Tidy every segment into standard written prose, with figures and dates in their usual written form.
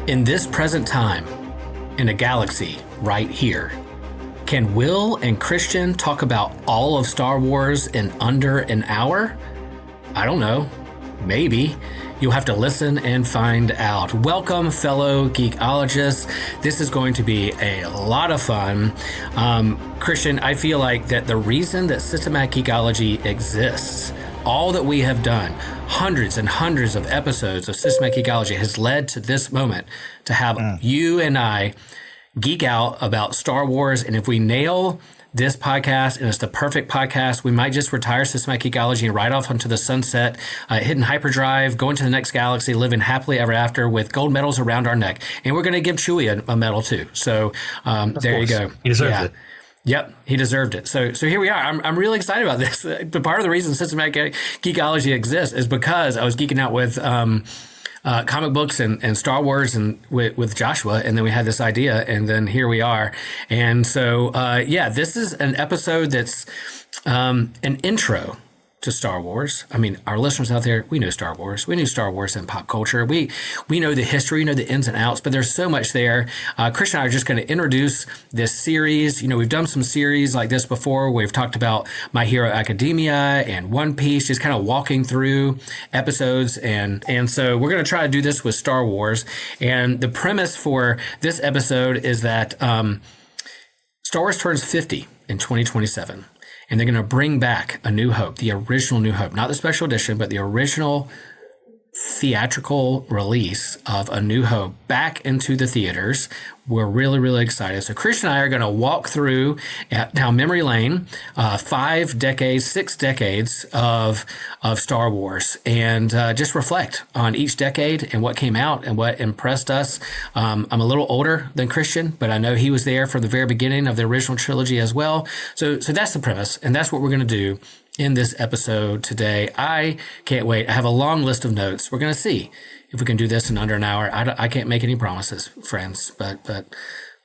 In this present time, in a galaxy right here, can Will and Christian talk about all of Star Wars in under an hour? I don't know. Maybe. You'll have to listen and find out. Welcome, fellow geekologists. This is going to be a lot of fun. Christian, I feel like that the reason that Systematic Geekology exists, all that we have done, hundreds and hundreds of episodes of Systematic Geekology, has led to this moment to have you and I geek out about Star Wars. And if we nail this podcast and it's the perfect podcast, we might just retire Systematic Geekology and ride off onto the sunset, hitting hyperdrive, going to the next galaxy, living happily ever after with gold medals around our neck. And we're going to give Chewie a medal too. So there you go. He deserves it. Yep, he deserved it. So here we are. I'm really excited about this. But part of the reason Systematic Geekology exists is because I was geeking out with comic books and Star Wars and with Joshua, and then we had this idea, and then here we are. And so this is an episode that's an intro to Star Wars. I mean, our listeners out there, we know Star Wars. We knew Star Wars and pop culture. We know the history, we know the ins and outs, but there's so much there. Christian and I are just going to introduce this series. You know, we've done some series like this before. We've talked about My Hero Academia and One Piece, just kind of walking through episodes. And so we're going to try to do this with Star Wars. And the premise for this episode is that Star Wars turns 50 in 2027. And they're going to bring back A New Hope, the original New Hope, not the special edition, but the original theatrical release of A New Hope back into the theaters. We're really, really excited. So Christian and I are going to walk through down memory lane, 6 decades of Star Wars, and just reflect on each decade and what came out and what impressed us. I'm a little older than Christian, but I know he was there from the very beginning of the original trilogy as well. So that's the premise, and that's what we're going to do in this episode today. I can't wait. I have a long list of notes. We're going to see if we can do this in under an hour. I can't make any promises, friends, but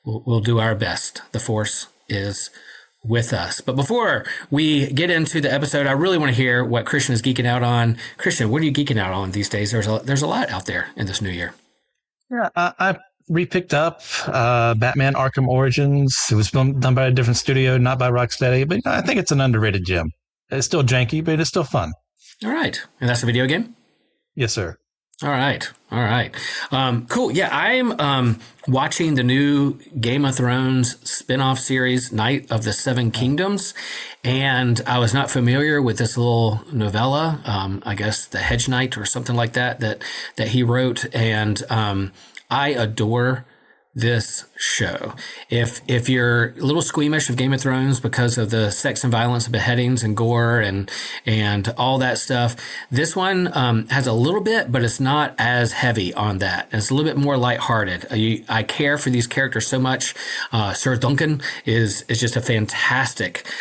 we'll do our best. The Force is with us. But before we get into the episode, I really want to hear what Christian is geeking out on. Christian, what are you geeking out on these days? There's a lot out there in this new year. Yeah, I repicked up Batman Arkham Origins. It was done by a different studio, not by Rocksteady, but I think it's an underrated gem. It's still janky, but it's still fun. All right. And that's a video game? Yes, sir. All right. Cool. Yeah, I'm watching the new Game of Thrones spinoff series, Night of the Seven Kingdoms. And I was not familiar with this little novella, I guess The Hedge Knight or something like that he wrote. And I adore this show. If you're a little squeamish of Game of Thrones because of the sex and violence, beheadings and gore and all that stuff, this one has a little bit, but it's not as heavy on that. It's a little bit more lighthearted. I care for these characters so much. Sir Duncan is just a fantastic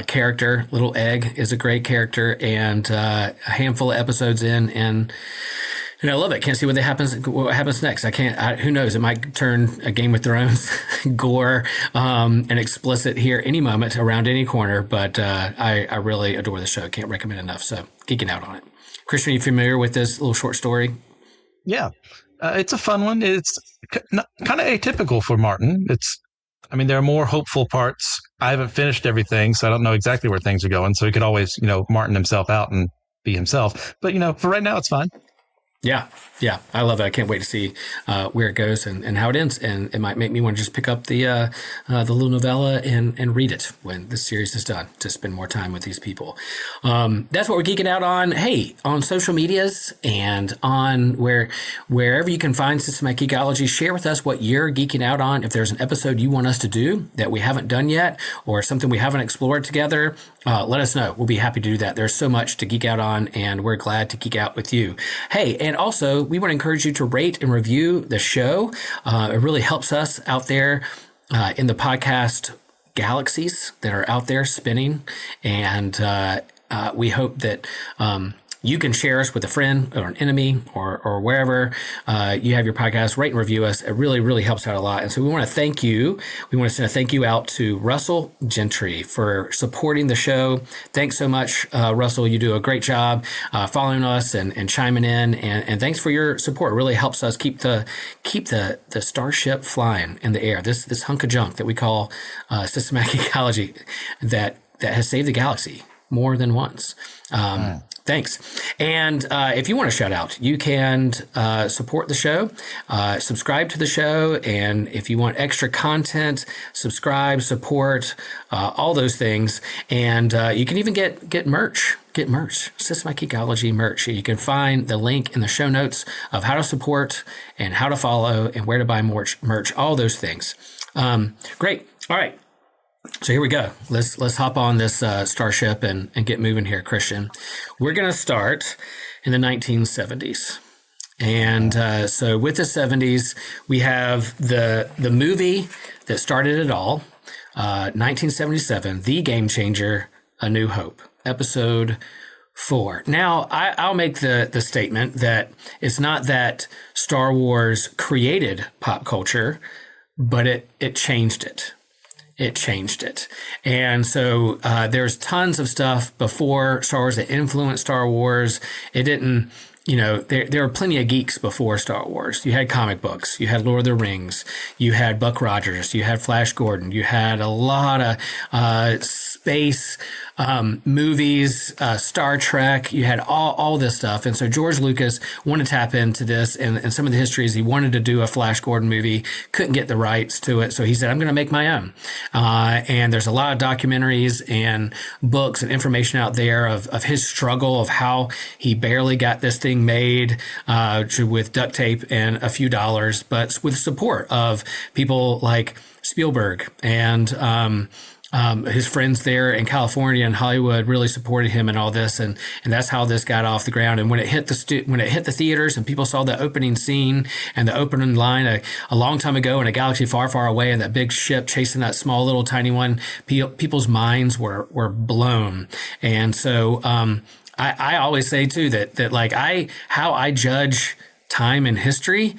character. Little Egg is a great character, and a handful of episodes in, and I love it. Can't see what happens next. Who knows? It might turn a Game of Thrones gore and explicit here any moment around any corner. But I really adore the show. Can't recommend enough. So geeking out on it. Christian, are you familiar with this little short story? Yeah, it's a fun one. It's kind of atypical for Martin. There are more hopeful parts. I haven't finished everything, so I don't know exactly where things are going. So he could always, Martin himself out and be himself. But, for right now, it's fine. Yeah, I love it. I can't wait to see where it goes and how it ends. And it might make me want to just pick up the little novella and read it when the series is done, to spend more time with these people. That's what we're geeking out on. Hey, on social medias and on wherever you can find Systematic Geekology, share with us what you're geeking out on. If there's an episode you want us to do that we haven't done yet, or something we haven't explored together, let us know. We'll be happy to do that. There's so much to geek out on, and we're glad to geek out with you. Hey, and also, we want to encourage you to rate and review the show. It really helps us out there in the podcast galaxies that are out there spinning. And we hope that You can share us with a friend or an enemy or wherever you have your podcast. Rate and review us. It really, really helps out a lot. And so we want to thank you. We want to send a thank you out to Russell Gentry for supporting the show. Thanks so much, Russell. You do a great job following us and chiming in. And thanks for your support. It really helps us keep the starship flying in the air. This hunk of junk that we call systematic ecology that has saved the galaxy more than once. Thanks. And if you want to shout out, you can support the show, subscribe to the show. And if you want extra content, subscribe, support, all those things. And you can even get merch. Get merch, Systematic Ecology merch. You can find the link in the show notes of how to support and how to follow and where to buy merch, all those things. Great. All right. So here we go. Let's hop on this starship and get moving here, Christian. We're going to start in the 1970s. And so with the 70s, we have the movie that started it all, 1977, The Game Changer, A New Hope, episode 4. Now, I'll make the statement that it's not that Star Wars created pop culture, but it changed it. It changed it. And so there's tons of stuff before Star Wars that influenced Star Wars. It didn't, there were plenty of geeks before Star Wars. You had comic books, you had Lord of the Rings, you had Buck Rogers, you had Flash Gordon, you had a lot of space movies, Star Trek, you had all this stuff. And so George Lucas wanted to tap into this and some of the histories. He wanted to do a Flash Gordon movie, couldn't get the rights to it. So he said, I'm going to make my own. And there's a lot of documentaries and books and information out there of his struggle, of how he barely got this thing made with duct tape and a few dollars, but with support of people like Spielberg and his friends there in California and Hollywood really supported him in all this, and that's how this got off the ground. And when it hit the theaters and people saw the opening scene and the opening line a long time ago in a galaxy far, far away, and that big ship chasing that small little tiny one, people's minds were blown. And so I always say too that like how I judge time and history,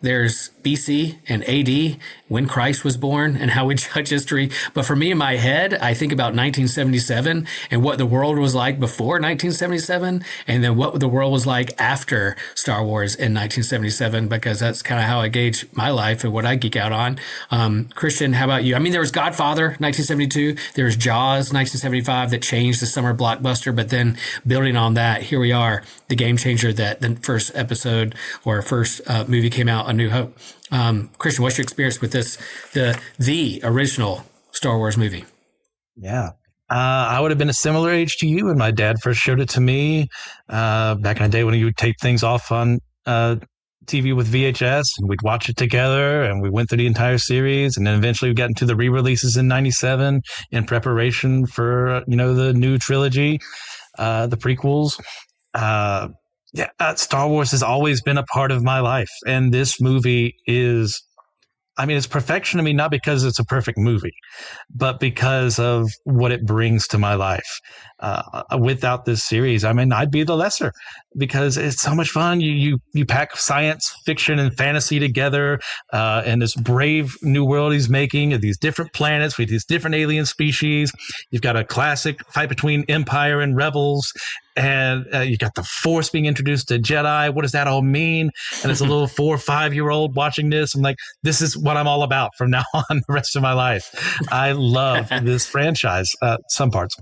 there's BC and AD, when Christ was born, and how we judge history. But for me, in my head, I think about 1977 and what the world was like before 1977, and then what the world was like after Star Wars in 1977, because that's kind of how I gauge my life and what I geek out on. Christian, how about you? I mean, there was Godfather, 1972. There was Jaws, 1975, that changed the summer blockbuster. But then building on that, here we are, The Game Changer, that the first episode or first movie came out, A New Hope. Christian, what's your experience with this, the original Star Wars movie? Yeah. I would have been a similar age to you when my dad first showed it to me back in the day when he would tape things off on TV with VHS, and we'd watch it together, and we went through the entire series, and then eventually we got into the re-releases in 97 in preparation for, the new trilogy, the prequels. Star Wars has always been a part of my life. And this movie is, it's perfection to me, not because it's a perfect movie, but because of what it brings to my life. Without this series, I'd be the lesser, because it's so much fun. You pack science fiction and fantasy together, and this brave new world he's making of these different planets with these different alien species. You've got a classic fight between Empire and Rebels, and you got the Force being introduced to Jedi. What does that all mean? And as a little 4 or 5 year old watching this, I'm like, this is what I'm all about from now on the rest of my life. I love this franchise, some parts.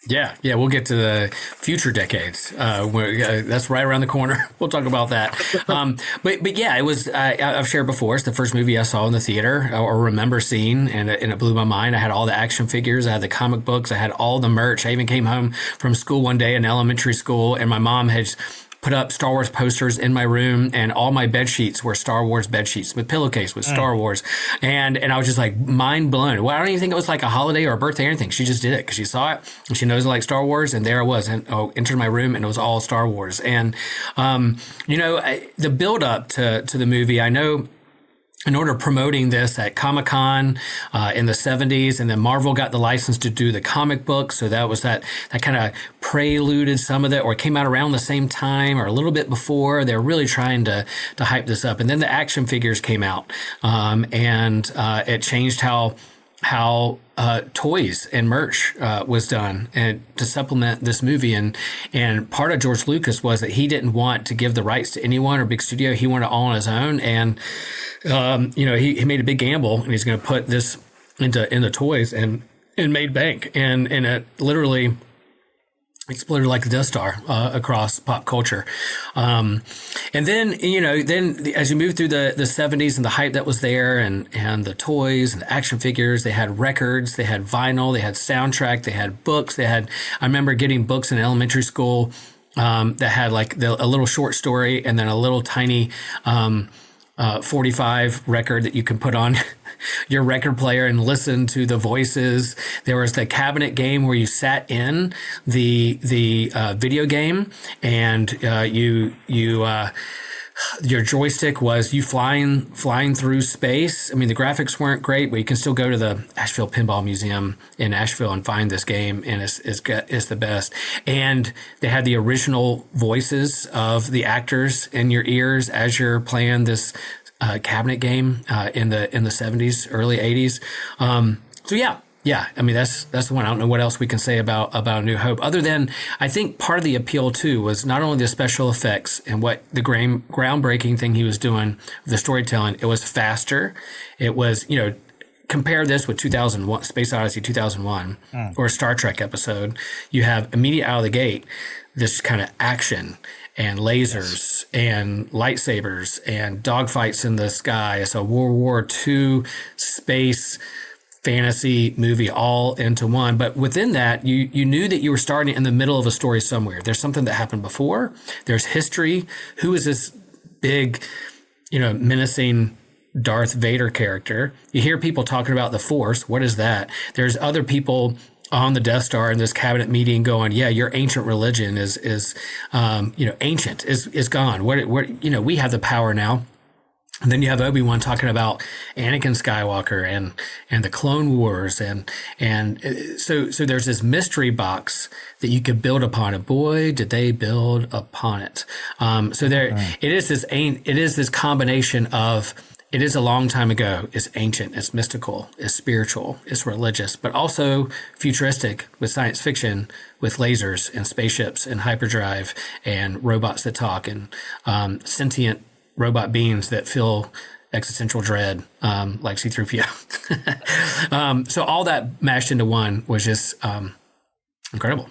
Yeah, we'll get to the future decades. That's right around the corner. We'll talk about that. But yeah, it was. I've shared before. It's the first movie I saw in the theater or remember seeing, and it blew my mind. I had all the action figures. I had the comic books. I had all the merch. I even came home from school one day in elementary school, and my mom had put up Star Wars posters in my room, and all my bed sheets were Star Wars bed sheets with pillowcase with Star Wars. And I was just like mind blown. Well, I don't even think it was like a holiday or a birthday or anything. She just did it because she saw it and she knows I like Star Wars. And there I was, and entered my room, and it was all Star Wars. And, the build up to the movie, I know in order promoting this at Comic-Con in the 70s, and then Marvel got the license to do the comic book, so that kind of preluded some of it, or it came out around the same time or a little bit before. They're really trying to hype this up. And then the action figures came out, and it changed how toys and merch was done, and to supplement this movie. And part of George Lucas was that he didn't want to give the rights to anyone or big studio. He wanted it all on his own. And he made a big gamble, and he's going to put this into toys, and made bank, and it literally exploded like the Death Star across pop culture. And then as you move through the 70s and the hype that was there, and the toys and the action figures, they had records, they had vinyl, they had soundtrack, they had books, I remember getting books in elementary school that had like a little short story, and then a little tiny 45 record that you can put on your record player and listen to the voices. There was the cabinet game where you sat in the video game, and your joystick was you flying through space. I mean, the graphics weren't great, but you can still go to the Asheville Pinball Museum in Asheville and find this game, and it's the best. And they had the original voices of the actors in your ears as you're playing this cabinet game in the 70s, early 80s. So yeah. I mean, that's the one. I don't know what else we can say about A New Hope, other than I think part of the appeal too was not only the special effects and what the groundbreaking thing he was doing, the storytelling. It was faster. It was, compare this with 2001, Space Odyssey 2001, or a Star Trek episode. You have immediate out of the gate this kind of action and lasers and lightsabers and dogfights in the sky. It's a World War II space fantasy movie all into one. But within that, you knew that you were starting in the middle of a story somewhere. There's something that happened before. There's history. Who is this big, menacing Darth Vader character? You hear people talking about the Force. What is that? There's other people on the Death Star in this cabinet meeting going, yeah, your ancient religion is ancient, is gone. What we have the power now. And then you have Obi-Wan talking about Anakin Skywalker and the Clone Wars, and so there's this mystery box that you could build upon it. Boy, did they build upon it! It is this combination of, it is a long time ago. It's ancient, it's mystical, it's spiritual, it's religious, but also futuristic with science fiction, with lasers and spaceships and hyperdrive and robots that talk and sentient robot beings that feel existential dread, like C-3PO. So all that mashed into one was just incredible.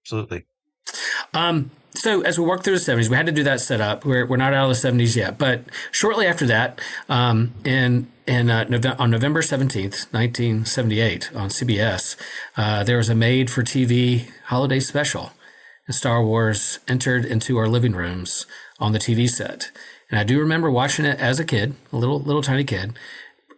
Absolutely. So as we worked through the 70s, we had to do that setup. We're not out of the 70s yet, but shortly after that, on November 17th, 1978, on CBS, there was a made-for-TV holiday special, and Star Wars entered into our living rooms on the TV set. And I do remember watching it as a kid, a little tiny kid.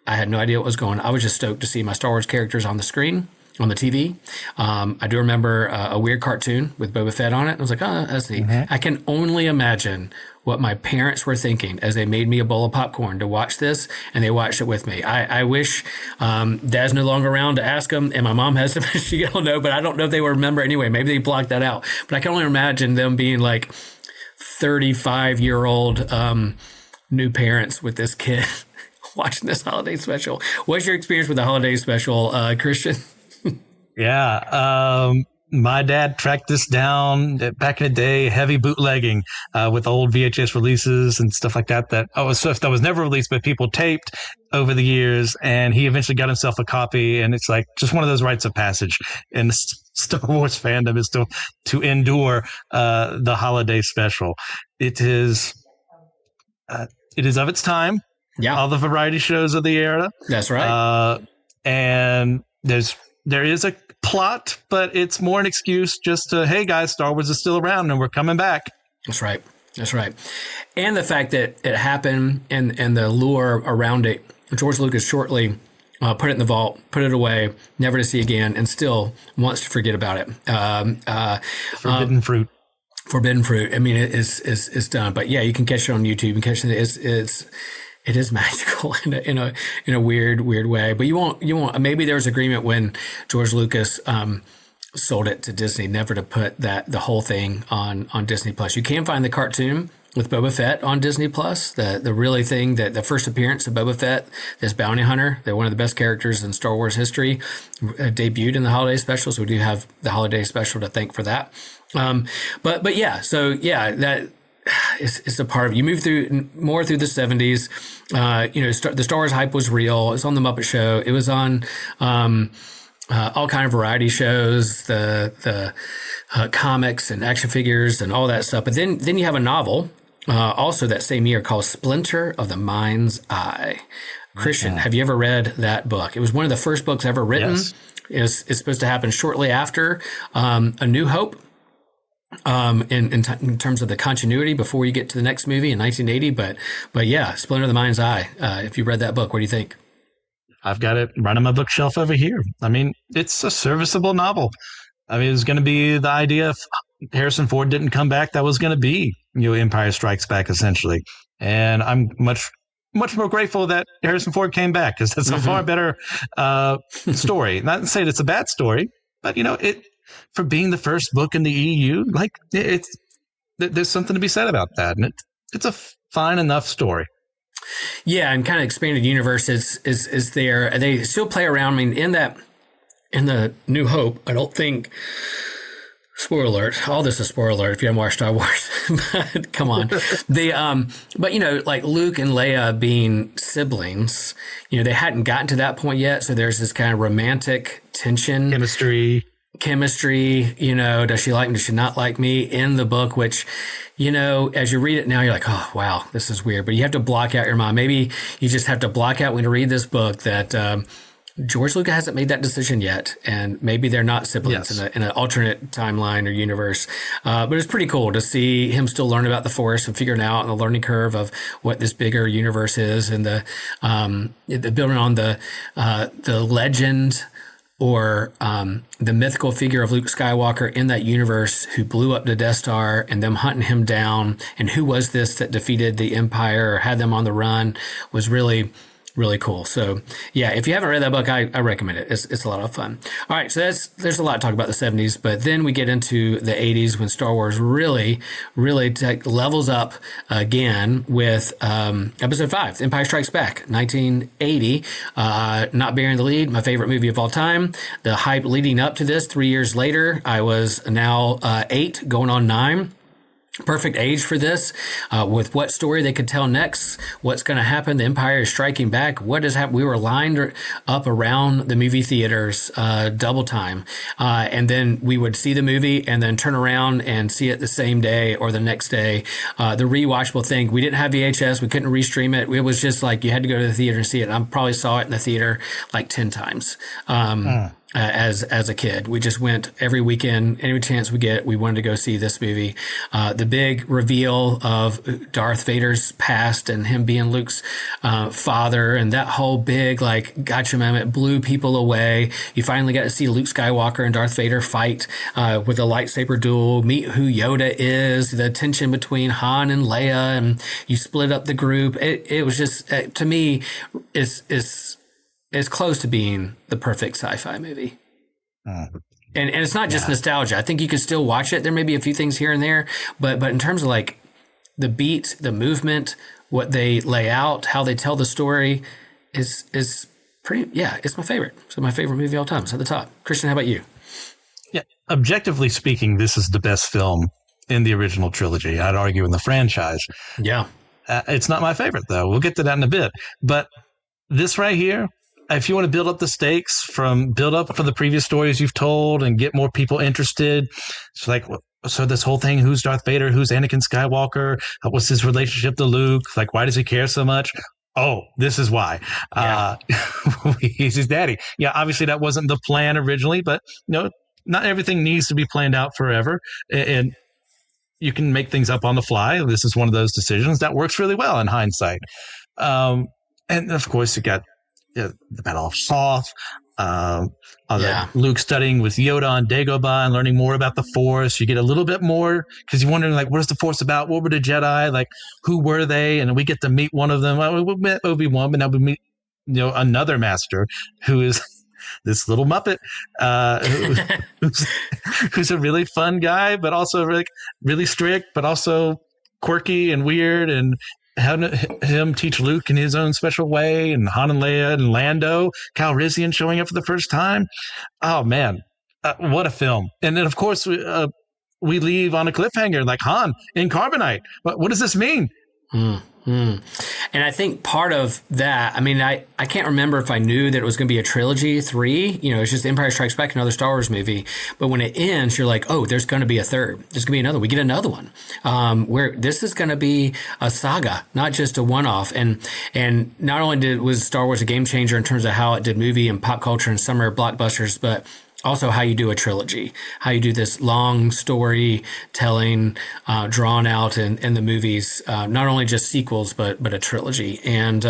I had no idea what was going on. I was just stoked to see my Star Wars characters on the screen, on the TV. I do remember a weird cartoon with Boba Fett on it. I was like, oh, that's neat. Mm-hmm. I can only imagine what my parents were thinking as they made me a bowl of popcorn to watch this, and they watched it with me. I wish Dad's no longer around to ask them, and my mom has to, she don't know, but I don't know if they will remember anyway. Maybe they blocked that out. But I can only imagine them being like 35-year-old new parents with this kid watching this holiday special. What's your experience with the holiday special, Christian? Yeah. My dad tracked this down back in the day, heavy bootlegging with old VHS releases and stuff like that. That was never released, but people taped over the years. And he eventually got himself a copy. And it's like just one of those rites of passage in the Star Wars fandom is to endure the holiday special. It is of its time. Yeah, all the variety shows of the era. That's right. And there is a plot, but it's more an excuse just to, hey guys, Star Wars is still around and we're coming back. That's right. And the fact that it happened and the lure around it, George Lucas shortly put it in the vault, put it away, never to see again, and still wants to forget about it. Forbidden fruit. Forbidden fruit. I mean, it's done. But yeah, you can catch it on YouTube. You can catch it. It is magical in a weird way. But you won't. Maybe there was agreement when George Lucas sold it to Disney never to put the whole thing on Disney Plus. You can find the cartoon with Boba Fett on Disney Plus. The really thing that the first appearance of Boba Fett, this bounty hunter, they're one of the best characters in Star Wars history, debuted in the holiday special. So we do have the holiday special to thank for that. But yeah, so yeah, that it's a part of it. You move through more through the 70s. The Star Wars hype was real. It was on the Muppet Show. It was on all kind of variety shows, the comics and action figures and all that stuff. But then you have a novel also that same year called Splinter of the Mind's Eye. Christian, have you ever read that book? It was one of the first books ever written. Yes. It's supposed to happen shortly after A New Hope. In terms of the continuity before you get to the next movie in 1980, but yeah, Splinter of the Mind's Eye. If you read that book, what do you think? I've got it right on my bookshelf over here. I mean, it's a serviceable novel. I mean, it was going to be the idea if Harrison Ford didn't come back, that was going to be, Empire Strikes Back, essentially. And I'm much more grateful that Harrison Ford came back, because that's a far better story. Not to say it's a bad story, but, for being the first book in the EU, there's something to be said about that. And it's a fine enough story. Yeah, and kind of expanded universe is there. They still play around. I mean, in the New Hope, I don't think. Spoiler alert! All this is spoiler alert if you haven't watched Star Wars. But come on, but like Luke and Leia being siblings, they hadn't gotten to that point yet. So there's this kind of romantic tension, chemistry, does she like me, does she not like me in the book, which, as you read it now, you're like, oh, wow, this is weird. But you have to block out your mind. Maybe you just have to block out when you read this book that George Lucas hasn't made that decision yet. And maybe they're not siblings in an alternate timeline or universe. But it's pretty cool to see him still learn about the Force and figuring out the learning curve of what this bigger universe is, and the building on the legend or the mythical figure of Luke Skywalker in that universe who blew up the Death Star, and them hunting him down, and who was this that defeated the Empire or had them on the run, was really, really cool. So yeah, if you haven't read that book, I recommend it. It's a lot of fun. All right, so there's a lot to talk about the 70s, but then we get into the 80s when Star Wars really levels up again with Episode 5, Empire Strikes Back, 1980. Not bearing the lead, my favorite movie of all time. The hype leading up to this, 3 years later, I was now 8, going on 9. Perfect age for this, with what story they could tell next, what's going to happen. The Empire is striking back. What has happened? We were lined up around the movie theaters, double time. And then we would see the movie and then turn around and see it the same day or the next day. The rewatchable thing, we didn't have VHS. We couldn't restream it. It was just like you had to go to the theater and see it. And I probably saw it in the theater like 10 times. As a kid, we just went every weekend, any chance we get. We wanted to go see this movie. The big reveal of Darth Vader's past and him being Luke's father, and that whole big gotcha moment blew people away. You finally got to see Luke Skywalker and Darth Vader fight with a lightsaber duel. Meet who Yoda is. The tension between Han and Leia, and you split up the group. It was just to me is close to being the perfect sci-fi movie. And it's not just nostalgia. I think you can still watch it. There may be a few things here and there, but in terms of the beat, the movement, what they lay out, how they tell the story is pretty, it's my favorite. So my favorite movie of all time. It's at the top. Christian, how about you? Yeah. Objectively speaking, this is the best film in the original trilogy. I'd argue in the franchise. Yeah. It's not my favorite though. We'll get to that in a bit, but this right here, if you want to build up the stakes build up for the previous stories you've told and get more people interested, so this whole thing, who's Darth Vader, who's Anakin Skywalker, what's his relationship to Luke, why does he care so much? Oh, this is why. Yeah. He's his daddy. Yeah, obviously that wasn't the plan originally, but not everything needs to be planned out forever, and you can make things up on the fly. This is one of those decisions that works really well in hindsight. And of course, you got the Battle of Hoth. Um, Yeah. Luke studying with Yoda on Dagobah and learning more about the Force. You get a little bit more because you're wondering, like, what is the Force about? What were the Jedi? Like, who were they? And we get to meet one of them. Well, we met Obi-Wan, but now we meet, another master who is this little Muppet, who's, who's a really fun guy, but also really strict, but also quirky and weird, and having him teach Luke in his own special way, and Han and Leia and Lando Calrissian showing up for the first time. Oh man, what a film! And then of course we leave on a cliffhanger, like Han in carbonite. What does this mean? And I think part of that, I mean, I can't remember if I knew that it was going to be a trilogy, 3, it's just Empire Strikes Back, another Star Wars movie. But when it ends, you're like, oh, there's going to be a third. There's going to be another. We get another one where this is going to be a saga, not just a one-off. And not only was Star Wars a game changer in terms of how it did movie and pop culture and summer blockbusters, but also how you do a trilogy, how you do this long story telling, drawn out in the movies, not only just sequels, but a trilogy. And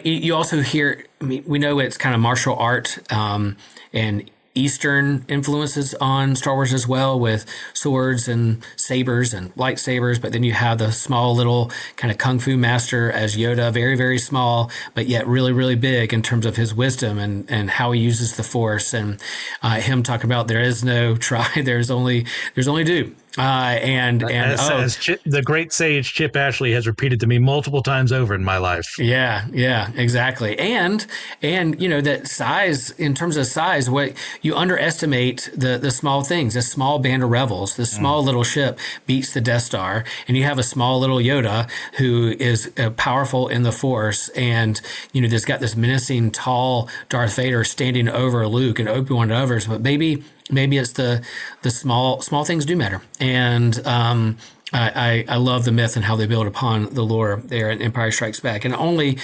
you also hear, I mean, we know it's kind of martial art and Eastern influences on Star Wars as well, with swords and sabers and lightsabers. But then you have the small little kind of kung fu master as Yoda, very, very small, but yet really, really big in terms of his wisdom and how he uses the Force. And him talking about there is no try, there's only do. As the great sage Chip Ashley has repeated to me multiple times over in my life. Yeah, exactly. And that size, in terms of size, what you underestimate the small things, the small band of rebels, the small little ship beats the Death Star, and you have a small little Yoda who is powerful in the Force, and there's got this menacing tall Darth Vader standing over Luke and Obi-Wan and others, but maybe it's the small things do matter. And I love the myth and how they build upon the lore there in Empire Strikes Back, and only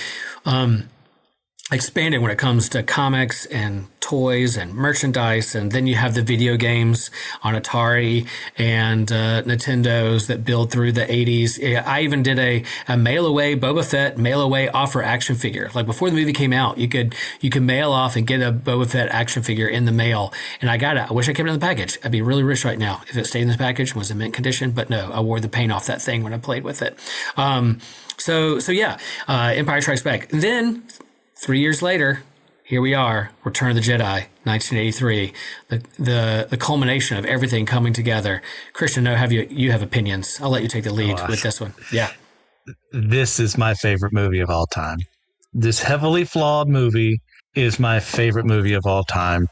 expanded when it comes to comics and toys and merchandise. And then you have the video games on Atari and Nintendos that build through the 80s. I even did a mail away Boba Fett mail away offer action figure. Like before the movie came out, you could mail off and get a Boba Fett action figure in the mail. And I got it. I wish I kept it in the package. I'd be really rich right now if it stayed in the package and was in mint condition. But no, I wore the paint off that thing when I played with it. Empire Strikes Back. Then 3 years later, here we are, Return of the Jedi, 1983, the culmination of everything coming together. Christian, you have opinions. I'll let you take the lead with this one. Yeah. This is my favorite movie of all time. This heavily flawed movie is my favorite movie of all time.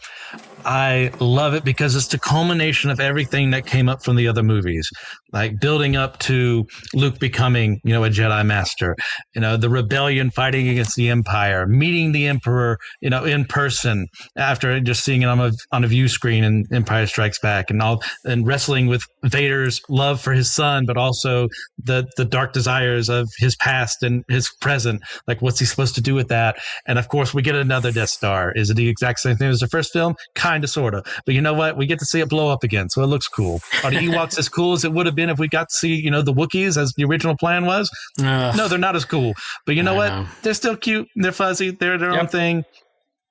I love it because it's the culmination of everything that came up from the other movies, like building up to Luke becoming, a Jedi Master, the rebellion fighting against the Empire, meeting the Emperor, in person after just seeing it on a view screen in Empire Strikes Back, and wrestling with Vader's love for his son, but also the dark desires of his past and his present. Like, what's he supposed to do with that? And of course, we get another Death Star. Is it the exact same thing as the first film? Kind of, sort of. But you know what? We get to see it blow up again, so it looks cool. Are the Ewoks as cool as it would have been if we got to see, the Wookiees as the original plan was? No, they're not as cool. But you know what? They're still cute. They're fuzzy. They're their own thing.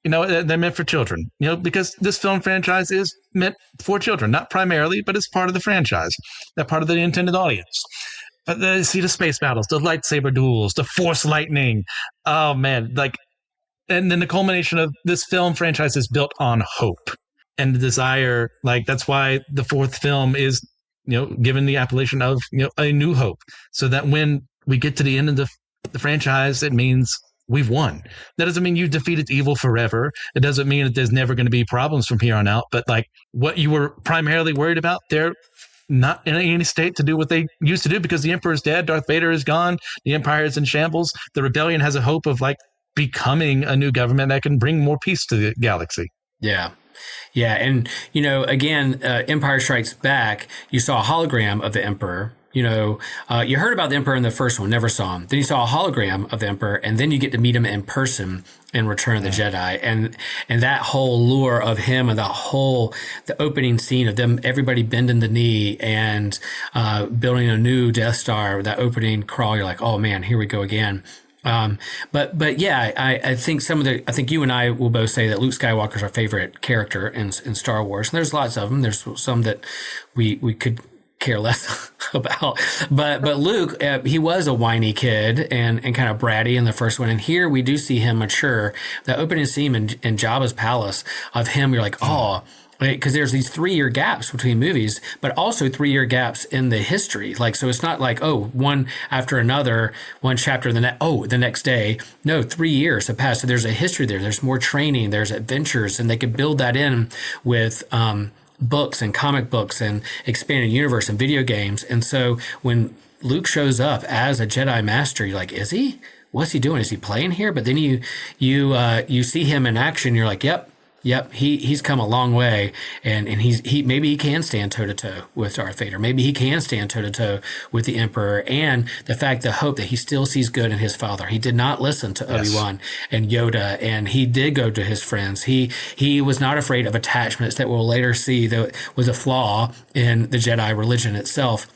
They're meant for children, because this film franchise is meant for children, not primarily, but it's part of the franchise. They're part of the intended audience. But they see the space battles, the lightsaber duels, the Force lightning. Oh, man. And then the culmination of this film franchise is built on hope and the desire. That's why the fourth film is, given the appellation of, A New Hope. So that when we get to the end of the franchise, it means we've won. That doesn't mean you defeated evil forever. It doesn't mean that there's never going to be problems from here on out. But what you were primarily worried about, they're not in any state to do what they used to do because the Emperor's dead. Darth Vader is gone. The Empire is in shambles. The rebellion has a hope of becoming a new government that can bring more peace to the galaxy. Yeah. And, again, Empire Strikes Back, you saw a hologram of the Emperor. You heard about the Emperor in the first one, never saw him. Then you saw a hologram of the Emperor, and then you get to meet him in person in Return of the Jedi. And that whole lure of him and the opening scene of them, everybody bending the knee and building a new Death Star, that opening crawl, you're like, oh man, here we go again. But yeah, I think I think you and I will both say that Luke Skywalker is our favorite character in Star Wars. And there's lots of them. There's some that we could care less about. But Luke, he was a whiny kid and kind of bratty in the first one. And here we do see him mature. The opening scene in Jabba's palace of him, you're like, oh, because there's these 3-year gaps between movies, but also 3-year gaps in the history. Like, so it's not like, oh, one after another, one chapter, the next day. No, 3 years have passed. So there's a history there. There's more training. There's adventures, and they could build that in with books and comic books and expanded universe and video games. And so when Luke shows up as a Jedi Master, you're like, is he? What's he doing? Is he playing here? But then you see him in action. You're like, yep. He's come a long way, and he maybe he can stand toe to toe with Darth Vader. Maybe he can stand toe to toe with the Emperor, and the hope that he still sees good in his father. He did not listen to Obi-Wan and Yoda, and he did go to his friends. He was not afraid of attachments that we'll later see that was a flaw in the Jedi religion itself.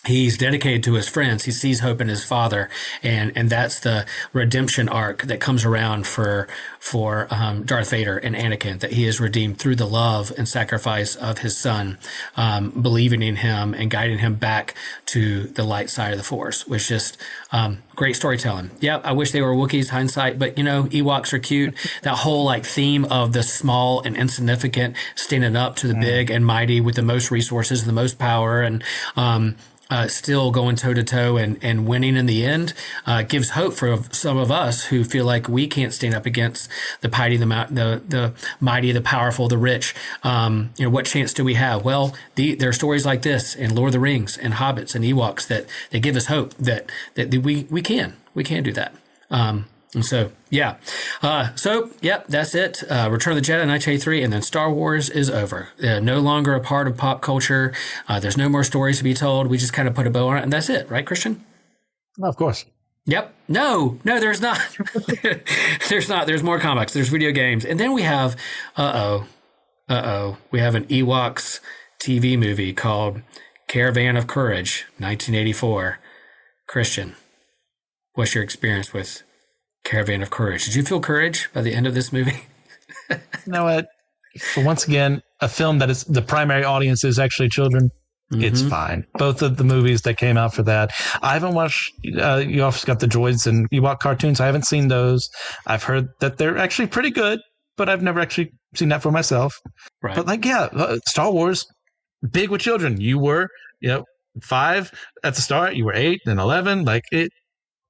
He's dedicated to his friends. He sees hope in his father, and that's the redemption arc that comes around for Darth Vader and Anakin. That he is redeemed through the love and sacrifice of his son, believing in him and guiding him back to the light side of the Force. Was just great storytelling. Yeah, I wish they were Wookiees, hindsight, but Ewoks are cute. That whole like theme of the small and insignificant standing up to the big and mighty with the most resources and the most power, and still going toe to toe and winning in the end gives hope for some of us who feel like we can't stand up against the mighty, the mighty, the powerful, the rich. What chance do we have? Well, there are stories like this in Lord of the Rings and Hobbits and Ewoks that give us hope that we can do that. And so, yeah. That's it. Return of the Jedi, 1983, and then Star Wars is over. No longer a part of pop culture. There's no more stories to be told. We just kind of put a bow on it, and that's it. Right, Christian? Of course. Yep. No, there's not. There's not. There's more comics. There's video games. And then we have, we have an Ewoks TV movie called Caravan of Courage, 1984. Christian, what's your experience with Caravan of Courage? Did you feel courage by the end of this movie? You know what? Once again, a film that is the primary audience is actually children. Mm-hmm. It's fine. Both of the movies that came out for that. I haven't watched, you also got the Droids and Ewok cartoons. I haven't seen those. I've heard that they're actually pretty good, but I've never actually seen that for myself. Right. But Star Wars, big with children. You were, 5 at the start. You were 8 and 11.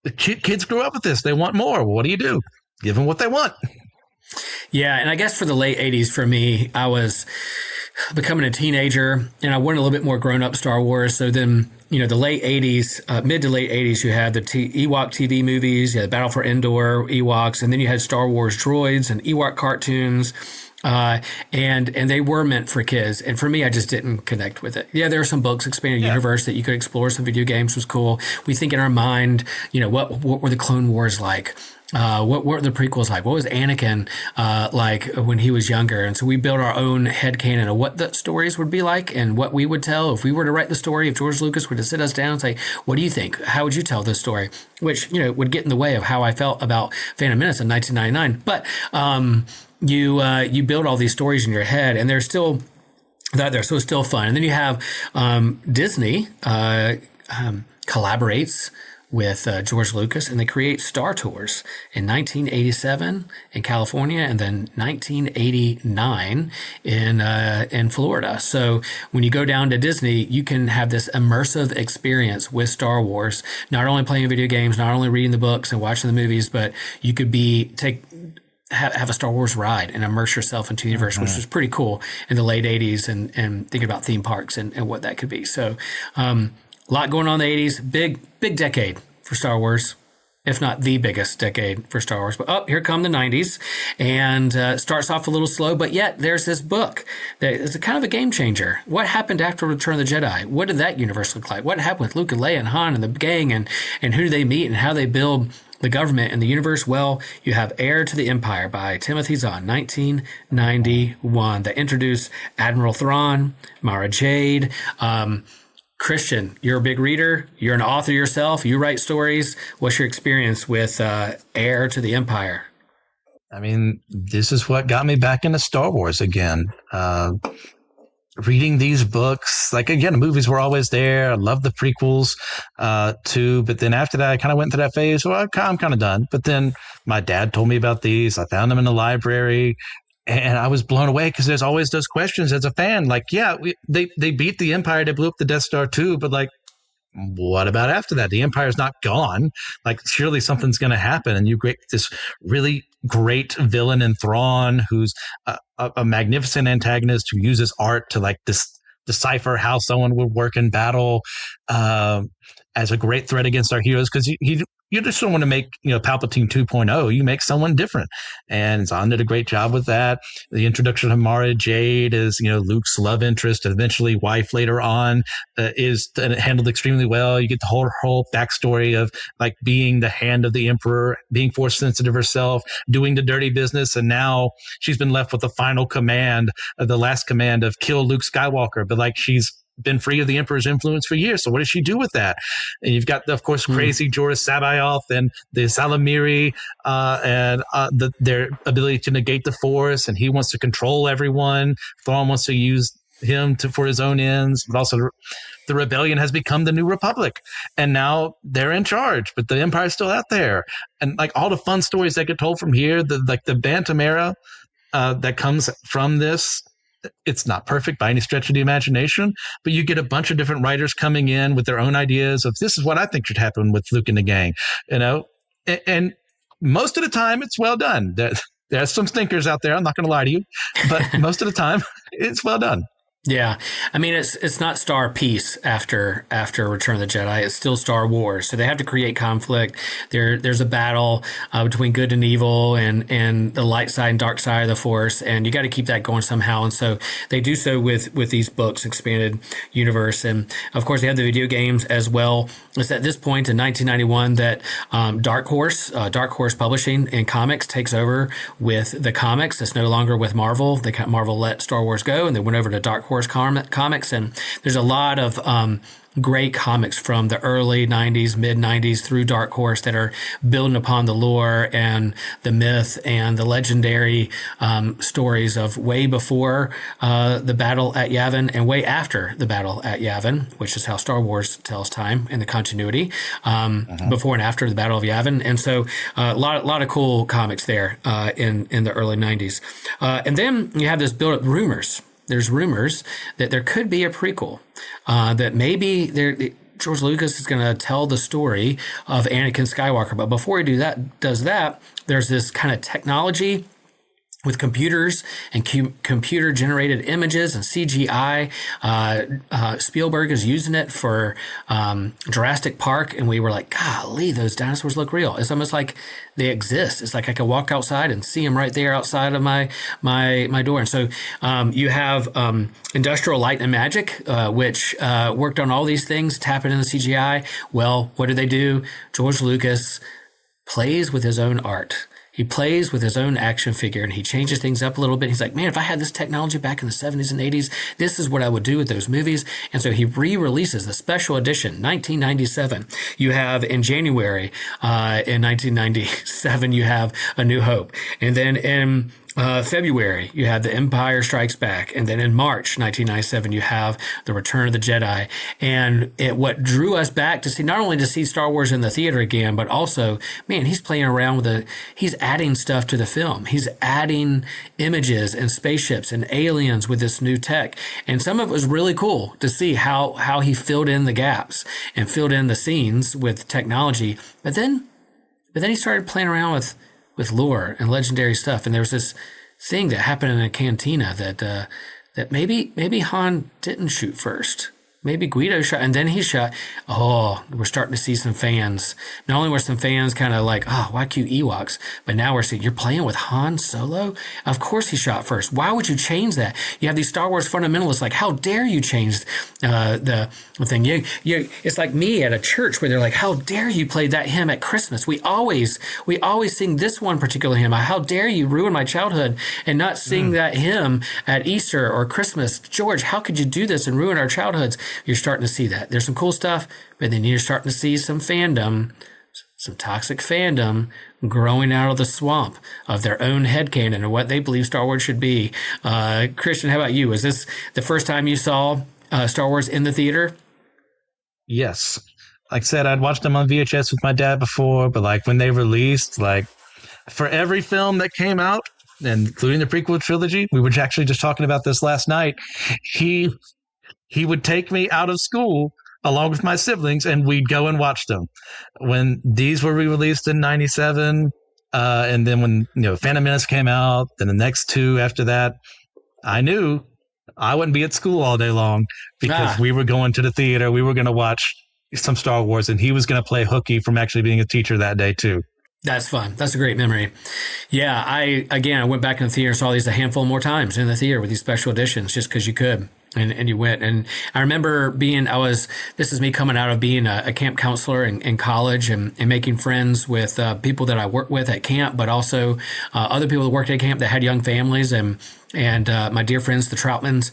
The kids grew up with this. They want more. Well, what do you do? Give them what they want. Yeah, and I guess for the late 80s for me, I was becoming a teenager, and I wanted a little bit more grown-up Star Wars. So then, the late 80s, mid to late 80s, you had the Ewok TV movies, you had Battle for Endor, Ewoks, and then you had Star Wars droids and Ewok cartoons. And they were meant for kids. And for me, I just didn't connect with it. Yeah, there are some books, expanded universe that you could explore. Some video games was cool. We think in our mind, what were the Clone Wars like? What were the prequels like? What was Anakin like when he was younger? And so we built our own headcanon of what the stories would be like and what we would tell if we were to write the story. If George Lucas were to sit us down and say, what do you think? How would you tell this story? Which, would get in the way of how I felt about Phantom Menace in 1999. But you build all these stories in your head, and they're still fun. And then you have Disney collaborates with George Lucas, and they create Star Tours in 1987 in California, and then 1989 in Florida. So when you go down to Disney, you can have this immersive experience with Star Wars, not only playing video games, not only reading the books and watching the movies, but you could have a Star Wars ride and immerse yourself into the universe, which was pretty cool in the late 80s and thinking about theme parks and what that could be. So a lot going on in the 80s. Big decade for Star Wars, if not the biggest decade for Star Wars. But here come the 90s, and starts off a little slow, but yet there's this book that is a kind of a game changer. What happened after Return of the Jedi? What did that universe look like? What happened with Luke and Leia and Han and the gang, and who do they meet and how they build the government and the universe? Well, you have Heir to the Empire by Timothy Zahn, 1991, that introduced Admiral Thrawn, Mara Jade, Christian, you're a big reader. You're an author yourself. You write stories. What's your experience with Heir to the Empire? I mean, this is what got me back into Star Wars again. Reading these books, like again, the movies were always there. I love the prequels too. But then after that, I kind of went through that phase. Well, I'm kind of done. But then my dad told me about these. I found them in the library. And I was blown away because there's always those questions as a fan. Like, yeah, they beat the Empire. They blew up the Death Star too. But like, what about after that? The Empire's not gone. Like, surely something's going to happen. And you get this really great villain in Thrawn, who's a magnificent antagonist who uses art to like decipher how someone would work in battle, as a great threat against our heroes. Because you just don't want to make, Palpatine 2.0. You make someone different. And Zahn did a great job with that. The introduction of Mara Jade as, Luke's love interest, and eventually wife later on, is handled extremely well. You get the whole backstory of like being the hand of the Emperor, being force sensitive herself, doing the dirty business. And now she's been left with the final command, the last command of kill Luke Skywalker. But like, she's been free of the Emperor's influence for years. So what does she do with that? And you've got, of course, crazy Joruus Sabayoth and the Salamiri, and their ability to negate the Force, and he wants to control everyone. Thrawn wants to use him for his own ends, but also the rebellion has become the new Republic, and now they're in charge, but the Empire's still out there. And like all the fun stories that get told from here, the Bantam era that comes from this. It's not perfect by any stretch of the imagination, but you get a bunch of different writers coming in with their own ideas of this is what I think should happen with Luke and the gang, and most of the time it's well done. There's some stinkers out there. I'm not going to lie to you, but most of the time it's well done. Yeah, I mean it's not Star Peace after Return of the Jedi. It's still Star Wars. So they have to create conflict. There's a battle between good and evil, and the light side and dark side of the Force, and you got to keep that going somehow. And so they do so with these books, expanded universe, and of course they have the video games as well. It's at this point in 1991 that Dark Horse Publishing and Comics takes over with the comics. It's no longer with Marvel. Marvel let Star Wars go, and they went over to Dark Horse Comics, and there's a lot of great comics from the early 90s, mid 90s through Dark Horse that are building upon the lore and the myth and the legendary stories of way before the battle at Yavin and way after the battle at Yavin, which is how Star Wars tells time in the continuity, before and after the Battle of Yavin. And so a lot of cool comics there in the early 90s. And then you have this build-up rumors. There's rumors that there could be a prequel, that maybe George Lucas is going to tell the story of Anakin Skywalker. But before he does that, there's this kind of technology with computers and computer-generated images and CGI. Spielberg is using it for Jurassic Park, and we were like, golly, those dinosaurs look real. It's almost like they exist. It's like I could walk outside and see them right there outside of my door. And so you have Industrial Light and Magic, which worked on all these things, tapping into CGI. Well, what did they do? George Lucas plays with his own art. He plays with his own action figure, and he changes things up a little bit. He's like, man, if I had this technology back in the 70s and 80s, this is what I would do with those movies. And so he re-releases the special edition, 1997. You have in January, in 1997, you have A New Hope. And then in February, you have The Empire Strikes Back. And then in March 1997, you have The Return of the Jedi. And what drew us back to see, not only to see Star Wars in the theater again, but also, man, he's playing around he's adding stuff to the film. He's adding images and spaceships and aliens with this new tech. And some of it was really cool to see how he filled in the gaps and filled in the scenes with technology. But then he started playing around with lore and legendary stuff. And there was this thing that happened in a cantina that maybe Han didn't shoot first. Maybe Guido shot, and then he shot. Oh, we're starting to see some fans. Not only were some fans kind of like, oh, why cute Ewoks? But now we're seeing, you're playing with Han Solo? Of course he shot first. Why would you change that? You have these Star Wars fundamentalists like, how dare you change the thing? It's like me at a church where they're like, how dare you play that hymn at Christmas? We always sing this one particular hymn. How dare you ruin my childhood and not sing that hymn at Easter or Christmas? George, how could you do this and ruin our childhoods? you're starting to see that. There's some cool stuff, but then you're starting to see some fandom, some toxic fandom growing out of the swamp of their own headcanon and what they believe Star Wars should be. Christian, how about you? Was this the first time you saw Star Wars in the theater? Yes. Like I said, I'd watched them on VHS with my dad before, but like when they released, like for every film that came out, and including the prequel trilogy, we were actually just talking about this last night. He would take me out of school along with my siblings, and we'd go and watch them. When these were re-released in '97, and then when Phantom Menace came out, then the next two after that, I knew I wouldn't be at school all day long because we were going to the theater. We were going to watch some Star Wars, and he was going to play hooky from actually being a teacher that day too. That's fun. That's a great memory. Yeah, I went back in the theater and saw these a handful more times in the theater with these special editions just because you could. And you went. And I remember this is me coming out of being a camp counselor in college and making friends with people that I worked with at camp, but also other people that worked at camp that had young families and my dear friends, the Troutmans,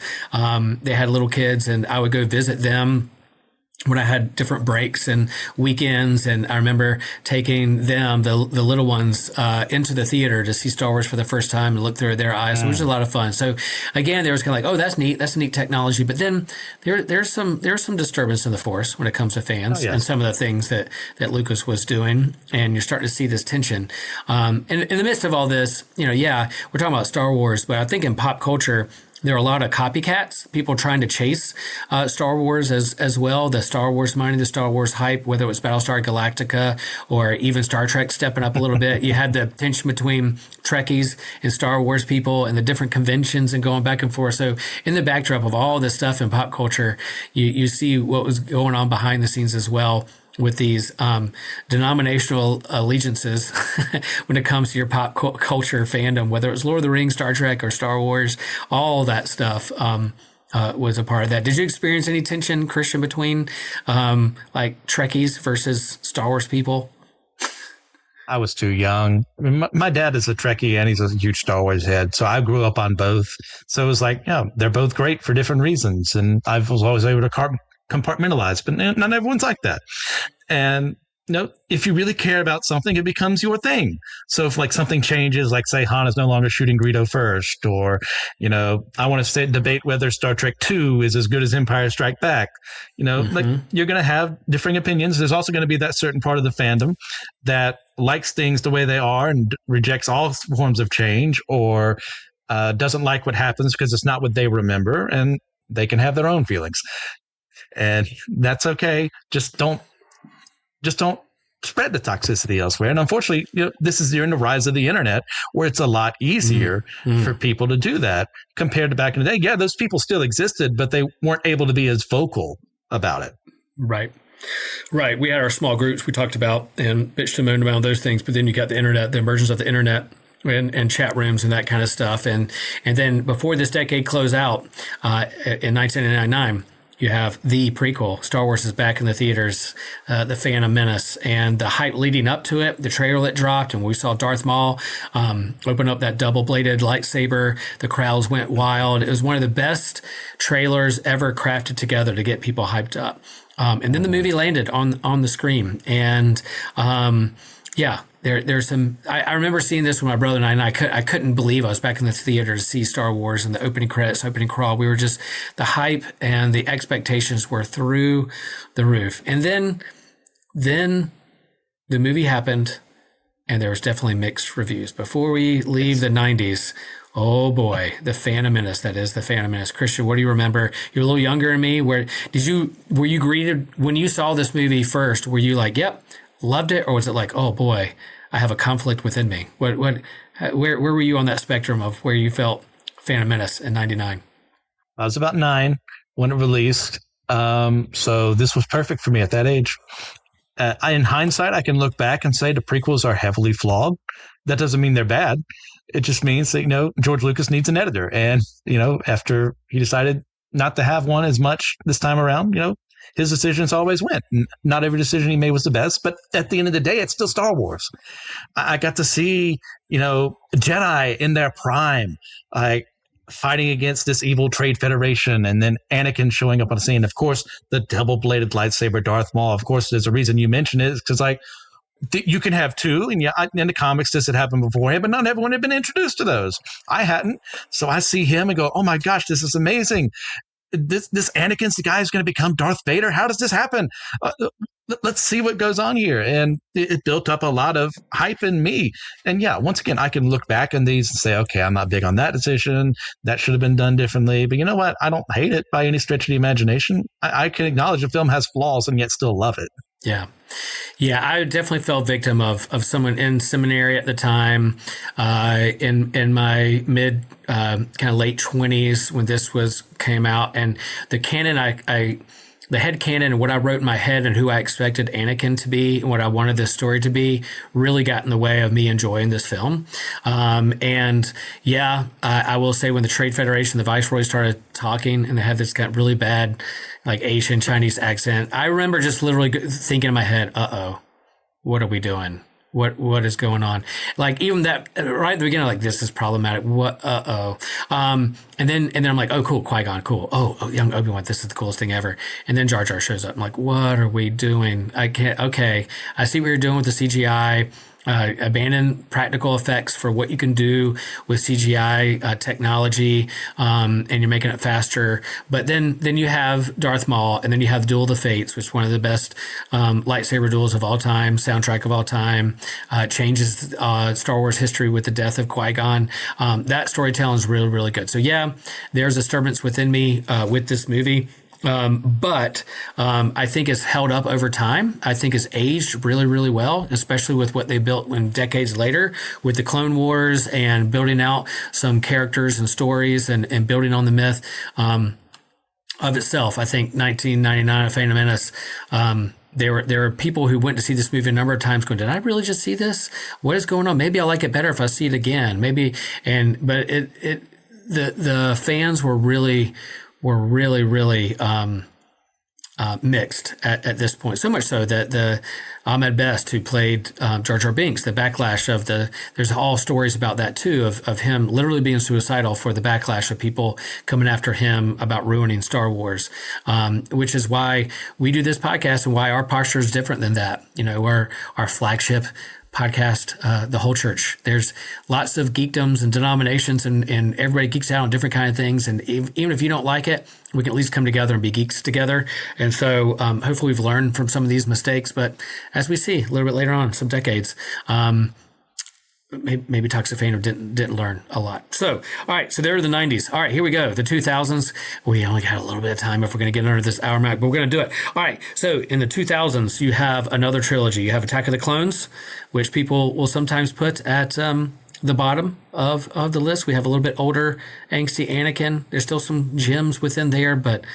they had little kids, and I would go visit them when I had different breaks and weekends. And I remember taking them, the little ones, into the theater to see Star Wars for the first time and look through their eyes. So it was a lot of fun. So again, there was kind of like, oh, that's neat. That's a neat technology. But then there's some disturbance in the Force when it comes to fans and some of the things that Lucas was doing. And you're starting to see this tension. And in the midst of all this, we're talking about Star Wars, but I think in pop culture, there are a lot of copycats, people trying to chase Star Wars as well. The Star Wars money, the Star Wars hype, whether it was Battlestar Galactica or even Star Trek stepping up a little bit. You had the tension between Trekkies and Star Wars people and the different conventions and going back and forth. So in the backdrop of all this stuff in pop culture, you see what was going on behind the scenes as well with these denominational allegiances when it comes to your pop culture fandom, whether it was Lord of the Rings, Star Trek, or Star Wars, all that stuff was a part of that. Did you experience any tension, Christian, between like Trekkies versus Star Wars people? I was too young. I mean, my dad is a Trekkie and he's a huge Star Wars head. So I grew up on both. So it was like, they're both great for different reasons. And I was always able to compartmentalize, but not everyone's like that. And if you really care about something, it becomes your thing. So if like something changes, like say Han is no longer shooting Greedo first, or I want to debate whether Star Trek 2 is as good as Empire Strike Back, like you're going to have differing opinions. There's also going to be that certain part of the fandom that likes things the way they are and rejects all forms of change, or doesn't like what happens because it's not what they remember, and they can have their own feelings. And that's okay. Just don't spread the toxicity elsewhere. And unfortunately, this is during the rise of the internet, where it's a lot easier for people to do that compared to back in the day. Yeah, those people still existed, but they weren't able to be as vocal about it. Right. We had our small groups we talked about and bitched and moaned about those things, but then you got the internet, the emergence of the internet. And chat rooms and that kind of stuff. And then before this decade closed out, in 1999, you have the prequel, Star Wars is back in the theaters, The Phantom Menace, and the hype leading up to it, the trailer that dropped, and we saw Darth Maul open up that double-bladed lightsaber. The crowds went wild. It was one of the best trailers ever crafted together to get people hyped up. And then the movie landed on the screen. And there's some. I remember seeing this with my brother and I couldn't believe I was back in the theater to see Star Wars and the opening credits, opening crawl. We were just, the hype and the expectations were through the roof. And then the movie happened, and there was definitely mixed reviews. Before we leave the 90s, oh boy, The Phantom Menace. That is The Phantom Menace. Christian, what do you remember? You're a little younger than me. Were you greeted when you saw this movie first? Were you like, yep, loved it, or was it like, oh boy, I have a conflict within me? Where were you on that spectrum of where you felt Phantom Menace in '99? I was about 9 when it released, so this was perfect for me at that age. In hindsight, I can look back and say the prequels are heavily flawed. That doesn't mean they're bad. It just means that George Lucas needs an editor, and after he decided not to have one as much this time around, his decisions always went. Not every decision he made was the best, but at the end of the day, it's still Star Wars. I got to see, Jedi in their prime. fighting against this evil trade federation, and then Anakin showing up on the scene. Of course, the double-bladed lightsaber Darth Maul. Of course, there's a reason you mention it, because like you can have two, and yeah, in the comics this had happened beforehand, but not everyone had been introduced to those. I hadn't, so I see him and go, "Oh my gosh, this is amazing! This Anakin's the guy who's going to become Darth Vader. How does this happen? Let's see what goes on here." And it built up a lot of hype in me. And yeah, once again, I can look back on these and say, okay, I'm not big on that decision. That should have been done differently. But you know what? I don't hate it by any stretch of the imagination. I can acknowledge the film has flaws and yet still love it. Yeah. Yeah, I definitely fell victim of someone in seminary at the time, in my mid kind of late 20s when this came out, and the canon the head canon and what I wrote in my head and who I expected Anakin to be and what I wanted this story to be really got in the way of me enjoying this film. And yeah, I will say when the Trade Federation, the Viceroy started talking and they had this kind of really bad like Asian Chinese accent, I remember just literally thinking in my head, what are we doing? What is going on? Like even that right at the beginning, like this is problematic. What? And then I'm like, oh, cool, Qui-Gon, cool. Oh, young Obi-Wan, this is the coolest thing ever. And then Jar Jar shows up. I'm like, what are we doing? I can't. Okay, I see what you're doing with the CGI. Abandon practical effects for what you can do with CGI technology, and you're making it faster. But then you have Darth Maul, and then you have Duel of the Fates, which is one of the best lightsaber duels of all time, soundtrack of all time. Changes Star Wars history with the death of Qui-Gon. That storytelling is really, really good. So yeah, there's disturbance within me with this movie. But I think it's held up over time. I think it's aged really, really well, especially with what they built when decades later with the Clone Wars and building out some characters and stories and building on the myth of itself. I think 1999, A Phantom Menace, there are people who went to see this movie a number of times going, did I really just see this? What is going on? Maybe I'll like it better if I see it again. Maybe, but the fans were really mixed at this point. So much so that the Ahmed Best, who played Jar Jar Binks, the backlash of there's all stories about that too, of him literally being suicidal for the backlash of people coming after him about ruining Star Wars, which is why we do this podcast and why our posture is different than that. You know, our flagship podcast, The Whole Church. There's lots of geekdoms and denominations, and everybody geeks out on different kind of things. And even if you don't like it, we can at least come together and be geeks together. And so hopefully we've learned from some of these mistakes. But as we see a little bit later on, some decades, maybe Toxic Fandom didn't learn a lot. So, all right, so there are the 90s. All right, here we go. The 2000s. We only got a little bit of time if we're going to get under this hour mark, but we're going to do it. All right, so in the 2000s, you have another trilogy. You have Attack of the Clones, which people will sometimes put at the bottom of the list. We have a little bit older, angsty Anakin. There's still some gems within there, but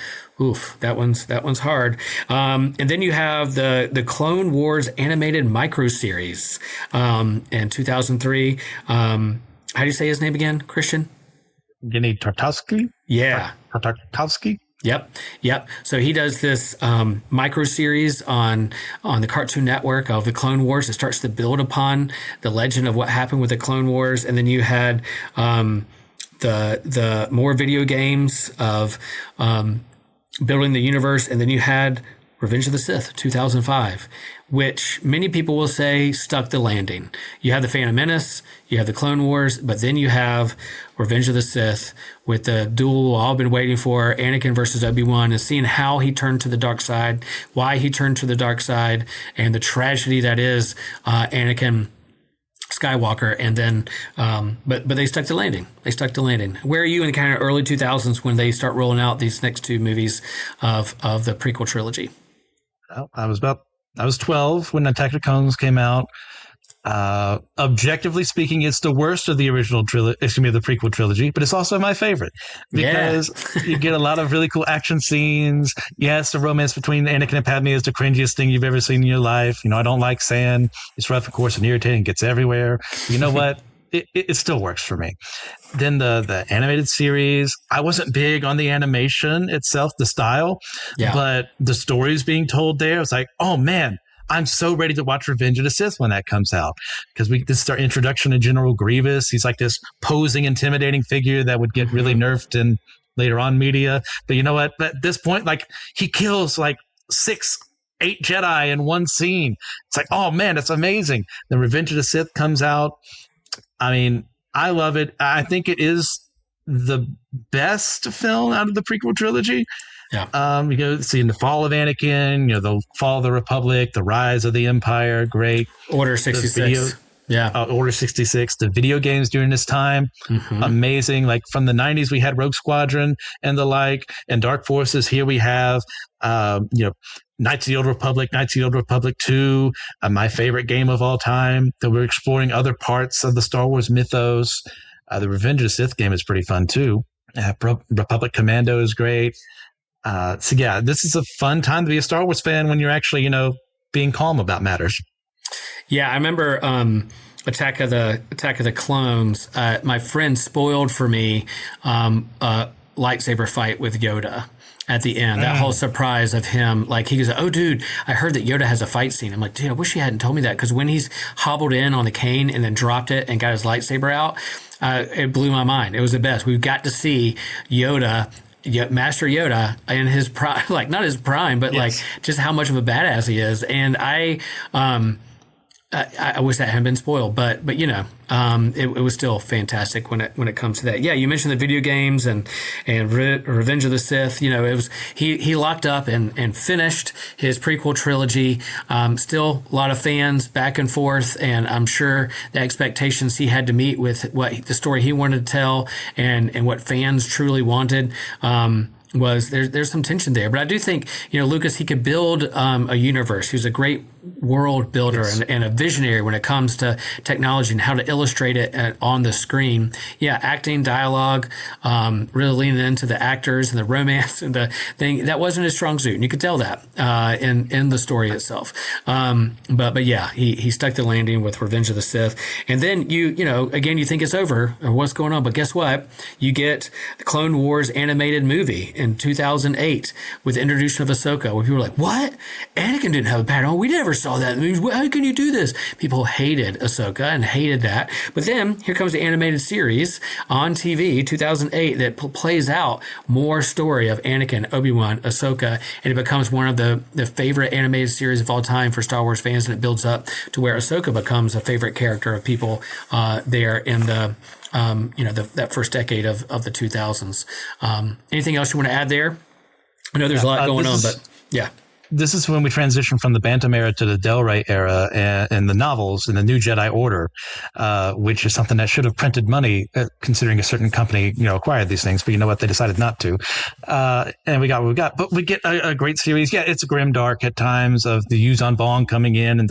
oof, that one's hard. And then you have the Clone Wars animated micro series in 2003. How do you say his name again, Christian? Genndy Tartakovsky? Yeah. Tartakovsky? Yep. So he does this micro series on the Cartoon Network of the Clone Wars. It starts to build upon the legend of what happened with the Clone Wars, and then you had the more video games of building the universe, and then you had Revenge of the Sith, 2005, which many people will say stuck the landing. You have the Phantom Menace, you have the Clone Wars, but then you have Revenge of the Sith with the duel we've all been waiting for, Anakin versus Obi-Wan, and seeing how he turned to the dark side, why he turned to the dark side, and the tragedy that is Anakin Skywalker. And then, but they stuck the landing. Where are you in the kind of early 2000s when they start rolling out these next two movies of the prequel trilogy? Well, I was 12 when Attack of the Clones came out. Objectively speaking, it's the worst of the original trilogy, the prequel trilogy, but it's also my favorite because you get a lot of really cool action scenes. Yes, the romance between Anakin and Padme is the cringiest thing you've ever seen in your life. You know, I don't like sand. It's rough, of course, and irritating, gets everywhere. You know what? It still works for me. Then the animated series, I wasn't big on the animation itself, the style, but the stories being told there, it's like, oh man, I'm so ready to watch Revenge of the Sith when that comes out, because this is our introduction to General Grievous. He's like this posing, intimidating figure that would get really nerfed in later on media. But you know what? At this point, like, he kills like 8 Jedi in one scene. It's like, oh man, that's amazing. The Revenge of the Sith comes out. I mean, I love it. I think it is the best film out of the prequel trilogy. Yeah. You know, seeing the fall of Anakin, you know, the fall of the Republic, the rise of the Empire, great. Order 66. Order 66, the video games during this time, amazing. Like from the 90s, we had Rogue Squadron and the like, and Dark Forces. Here we have, you know, Knights of the Old Republic, Knights of the Old Republic 2, my favorite game of all time. That we're exploring other parts of the Star Wars mythos. The Revenge of the Sith game is pretty fun too. Republic Commando is great. So yeah, this is a fun time to be a Star Wars fan when you're actually, you know, being calm about matters. Yeah, I remember Attack of the Clones. My friend spoiled for me a lightsaber fight with Yoda at the end. That whole surprise of him, like he goes, "Oh, dude, I heard that Yoda has a fight scene." I'm like, "Dude, I wish you hadn't told me that," because when he's hobbled in on the cane and then dropped it and got his lightsaber out, it blew my mind. It was the best. We've got to see Yoda. Master Yoda in his prime, like not his prime, but like just how much of a badass he is. And I wish that hadn't been spoiled, but you know, it was still fantastic when it comes to that. Yeah, you mentioned the video games and Revenge of the Sith. You know, it was he locked up and finished his prequel trilogy. Still a lot of fans back and forth, and I'm sure the expectations he had to meet with what the story he wanted to tell and what fans truly wanted. Was there's some tension there, but I do think, you know, Lucas, he could build a universe. He was a great world builder and a visionary when it comes to technology and how to illustrate it on the screen. Yeah, acting, dialogue, really leaning into the actors and the romance and the thing that wasn't his strong suit, and you could tell that in the story itself. But yeah, he stuck the landing with Revenge of the Sith, and then you know again you think it's over or what's going on, but guess what? You get the Clone Wars animated movie in 2008 with the introduction of Ahsoka, where people were like, "What? Anakin didn't have a pattern. We never saw that in the movies. How can you do this?" People hated Ahsoka and hated that. But then here comes the animated series on TV, 2008, that plays out more story of Anakin, Obi-Wan, Ahsoka, and it becomes one of the favorite animated series of all time for Star Wars fans, and it builds up to where Ahsoka becomes a favorite character of people there in the you know, that first decade of the 2000s. Anything else you want to add there? I know there's a lot going on, but yeah. This is when we transition from the Bantam era to the Del Rey era and the novels and the New Jedi Order, which is something that should have printed money, considering a certain company, you know, acquired these things. But you know what? They decided not to. And we got what we got. But we get a great series. Yeah, it's grim dark at times of the Yuuzhan Vong coming in and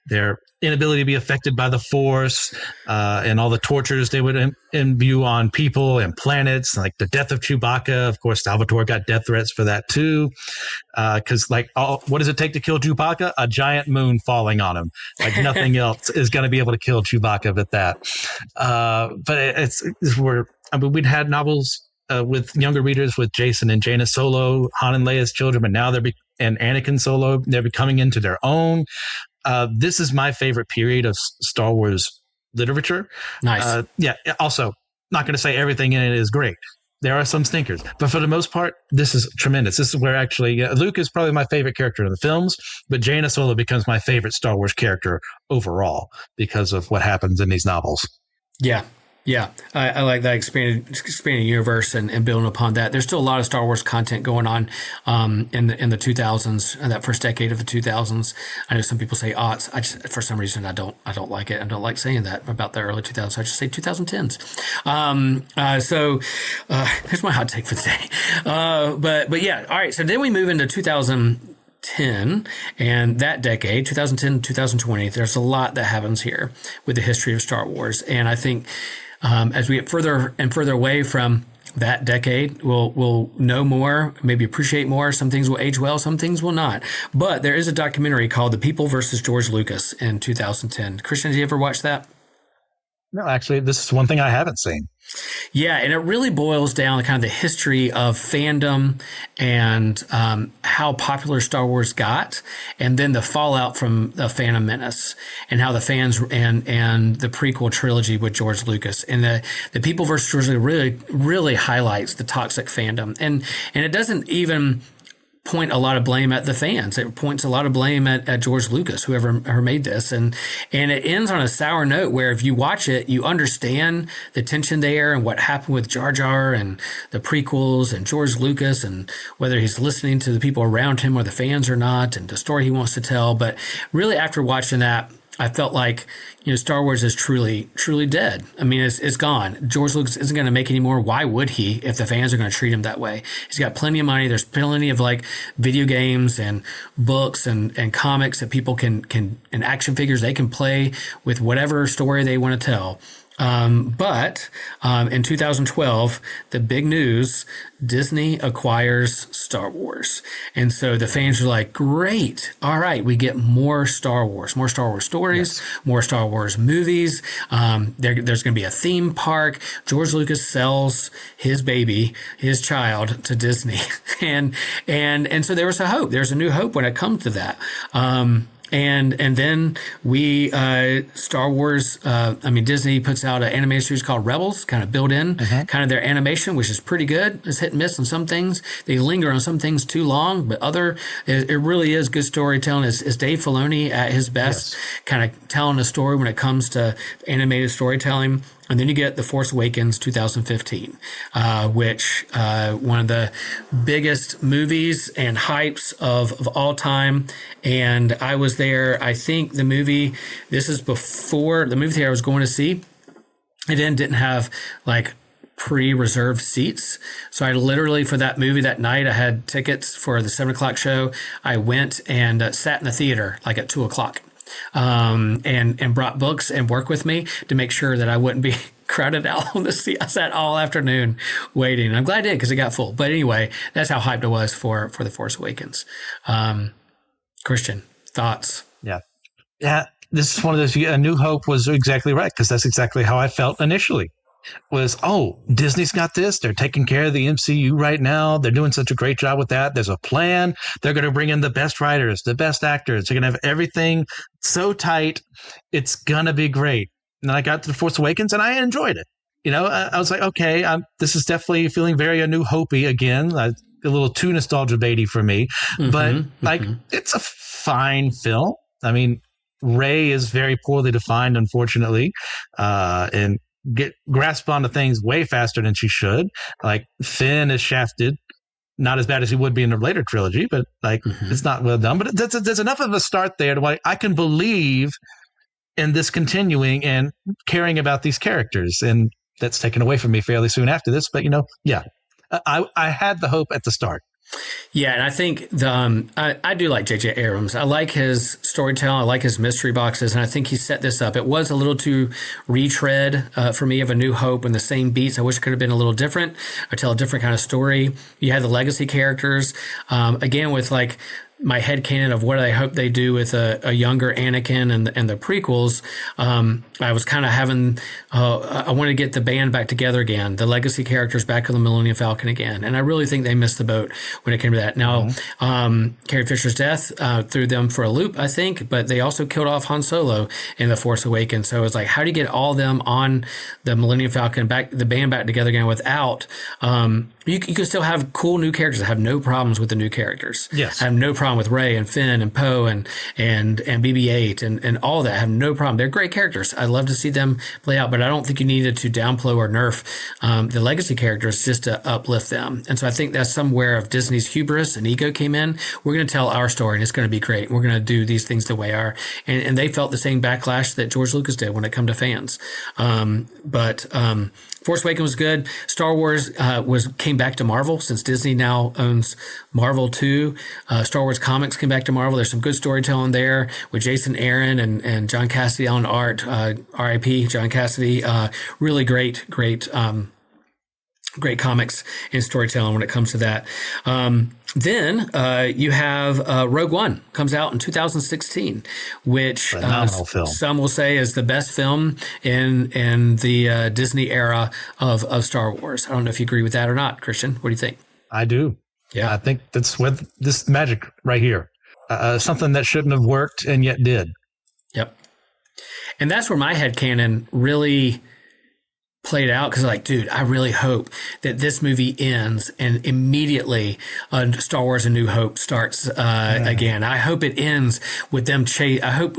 their inability to be affected by the Force and all the tortures they would imbue on people and planets, like the death of Chewbacca. Of course, Salvatore got death threats for that too. Because like, what does it take to kill Chewbacca? A giant moon falling on him. Like nothing else is going to be able to kill Chewbacca but that. But it's where, I mean, we'd had novels with younger readers with Jason and Jaina Solo, Han and Leia's children, but now and Anakin Solo, they're becoming into their own. This is my favorite period of Star Wars literature. Nice. Yeah. Also, not going to say everything in it is great. There are some stinkers, but for the most part, this is tremendous. This is where actually Luke is probably my favorite character in the films, but Jaina Solo becomes my favorite Star Wars character overall because of what happens in these novels. Yeah. Yeah, I like that expanded universe and building upon that. There's still a lot of Star Wars content going on in the 2000s, that first decade of the 2000s. I know some people say aughts. I just, for some reason, I don't like it. I don't like saying that about the early 2000s. I just say 2010s. So here's my hot take for the day. But yeah, all right. So then we move into 2010 and that decade, 2010 2020. There's a lot that happens here with the history of Star Wars, and I think. As we get further and further away from that decade, we'll know more, maybe appreciate more. Some things will age well, some things will not. But there is a documentary called The People versus George Lucas in 2010. Christian, did you ever watch that? No, actually, this is one thing I haven't seen. Yeah, and it really boils down to kind of the history of fandom and how popular Star Wars got, and then the fallout from the Phantom Menace, and how the fans and the prequel trilogy with George Lucas and the people versus trilogy really highlights the toxic fandom, and it doesn't even point a lot of blame at the fans. It points a lot of blame at George Lucas, whoever made this. And it ends on a sour note where if you watch it, you understand the tension there and what happened with Jar Jar and the prequels and George Lucas and whether he's listening to the people around him or the fans or not and the story he wants to tell. But really after watching that, I felt like, Star Wars is truly, truly dead. I mean, it's gone. George Lucas isn't going to make any more. Why would he if the fans are going to treat him that way? He's got plenty of money. There's plenty of like video games and books and comics that people can and action figures they can play with whatever story they want to tell. But in 2012, the big news, Disney acquires Star Wars. And so the fans are like, great. All right. We get more Star Wars stories, more Star Wars movies. There's going to be a theme park. George Lucas sells his baby, his child to Disney. and so there was a hope. There's a new hope when it comes to that. And then Star Wars, Disney puts out an animated series called Rebels, kind of built in, kind of their animation, which is pretty good. It's hit and miss on some things. They linger on some things too long, but it really is good storytelling. It's Dave Filoni at his best, kind of telling a story when it comes to animated storytelling. And then you get The Force Awakens 2015, which one of the biggest movies and hypes of all time. And I was there. I think this is before the movie theater I was going to see. It didn't have like pre-reserved seats. So I literally, for that movie that night, I had tickets for the 7:00 show. I went and sat in the theater like at 2:00. And brought books and work with me to make sure that I wouldn't be crowded out on the seat. I sat all afternoon waiting. I'm glad I did because it got full. But anyway, that's how hyped I was for The Force Awakens. Christian, thoughts? Yeah. This is one of those. A New Hope was exactly right because that's exactly how I felt initially. Was, Disney's got this. They're taking care of the MCU right now. They're doing such a great job with that. There's a plan. They're going to bring in the best writers, the best actors. They're going to have everything so tight. It's going to be great. And then I got to The Force Awakens and I enjoyed it. I was like, okay, this is definitely feeling very A New Hope-y again. A little too nostalgia baity for me. But it's a fine film. I mean, Rey is very poorly defined, unfortunately. And grasp onto things way faster than she should. Like Finn is shafted, not as bad as he would be in the later trilogy, but it's not well done. But there's enough of a start there to why I can believe in this continuing and caring about these characters. And that's taken away from me fairly soon after this. But I had the hope at the start. Yeah, and I think I do like J.J. Abrams. I like his storytelling. I like his mystery boxes, and I think he set this up. It was a little too retread for me of A New Hope and the same beats. I wish it could have been a little different or tell a different kind of story. You had the legacy characters, again, with like my headcanon of what I hope they do with a younger Anakin and the prequels. I was kind of having, I want to get the band back together again, the legacy characters back on the Millennium Falcon again. And I really think they missed the boat when it came to that. Now, Carrie Fisher's death threw them for a loop, I think, but they also killed off Han Solo in The Force Awakens. So it was like, how do you get all of them on the Millennium Falcon, the band back together again without, you can still have cool new characters. I have no problems with the new characters. Yes. I have no problem with Rey and Finn and Poe and BB-8 and all that. I have no problem. They're great characters. I'd love to see them play out, but I don't think you needed to downplay or nerf the legacy characters just to uplift them. And so I think that's somewhere of Disney's hubris and ego came in. We're going to tell our story and it's going to be great. We're going to do these things the way our, and they felt the same backlash that George Lucas did when it come to fans. But Force Awakens was good. Star Wars came back to Marvel since Disney now owns Marvel too. Star Wars comics came back to Marvel. There's some good storytelling there with Jason Aaron and John Cassidy on art. R.I.P. John Cassidy. Really great great comics and storytelling when it comes to that. Then you have Rogue One comes out in 2016, which Phenomenal film. some will say is the best film in the Disney era of Star Wars. I don't know if you agree with that or not, Christian. What do you think? I do. Yeah, I think that's what this magic right here. Something that shouldn't have worked and yet did. Yep. And that's where my headcanon really played out, because like, dude, I really hope that this movie ends and immediately Star Wars: A New Hope starts again. I hope it ends with them I hope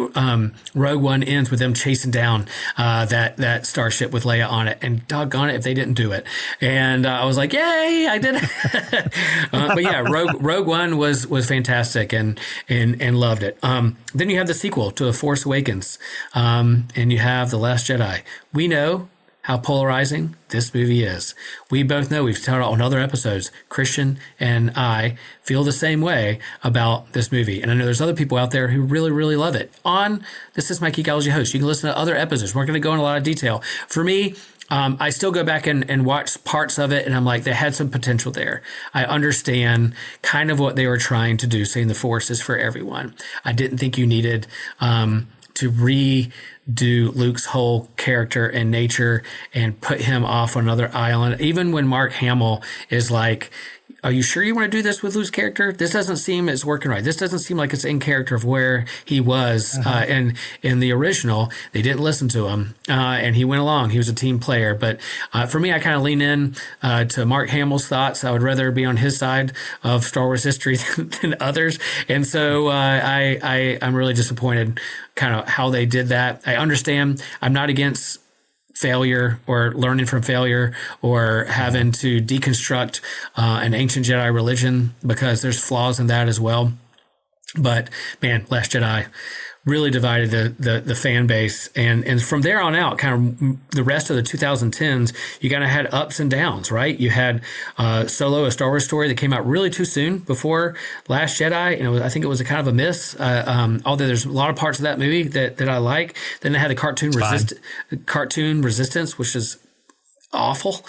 Rogue One ends with them chasing down that starship with Leia on it. And doggone it if they didn't do it. And I was like, yay, I did it. But yeah, Rogue One was fantastic and loved it. Then you have the sequel to The Force Awakens, and you have The Last Jedi. We know how polarizing this movie is. We both know, we've talked on other episodes, Christian and I feel the same way about this movie. And I know there's other people out there who really, really love it. This is my Geekology host. You can listen to other episodes. We're going to go in a lot of detail. For me, I still go back and watch parts of it, and I'm like, they had some potential there. I understand kind of what they were trying to do, saying the Force is for everyone. I didn't think you needed to redo Luke's whole character and nature and put him off on another island. Even when Mark Hamill is like, are you sure you want to do this with Luke's character? This doesn't seem it's working right. This doesn't seem like it's in character of where he was in the original. They didn't listen to him, and he went along. He was a team player. But for me, I kind of lean in to Mark Hamill's thoughts. I would rather be on his side of Star Wars history than others. And so I'm really disappointed kind of how they did that. I understand. I'm not against failure or learning from failure or having to deconstruct an ancient Jedi religion, because there's flaws in that as well. But man, Last Jedi really divided the fan base, and from there on out, kind of the rest of the 2010s, you kind of had ups and downs, right? You had Solo, a Star Wars story that came out really too soon before Last Jedi, and I think it was a kind of a miss. Although there's a lot of parts of that movie that I like. Then it had the cartoon Resistance, which is awful,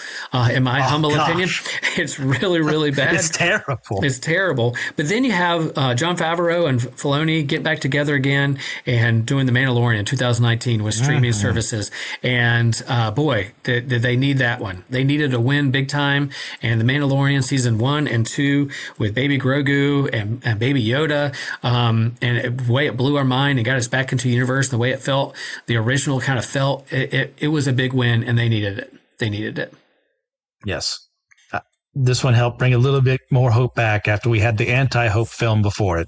in my humble opinion. It's really, really bad. It's terrible. It's terrible. But then you have Jon Favreau and Filoni get back together again and doing The Mandalorian in 2019 with streaming services. And boy, did they need that one. They needed a win big time. And The Mandalorian season 1 and 2 with Baby Grogu and Baby Yoda, and the way it blew our mind and got us back into the universe, the way it felt, the original kind of felt, it was a big win, and they needed it. They needed it. Yes. This one helped bring a little bit more hope back after we had the anti-hope film before it.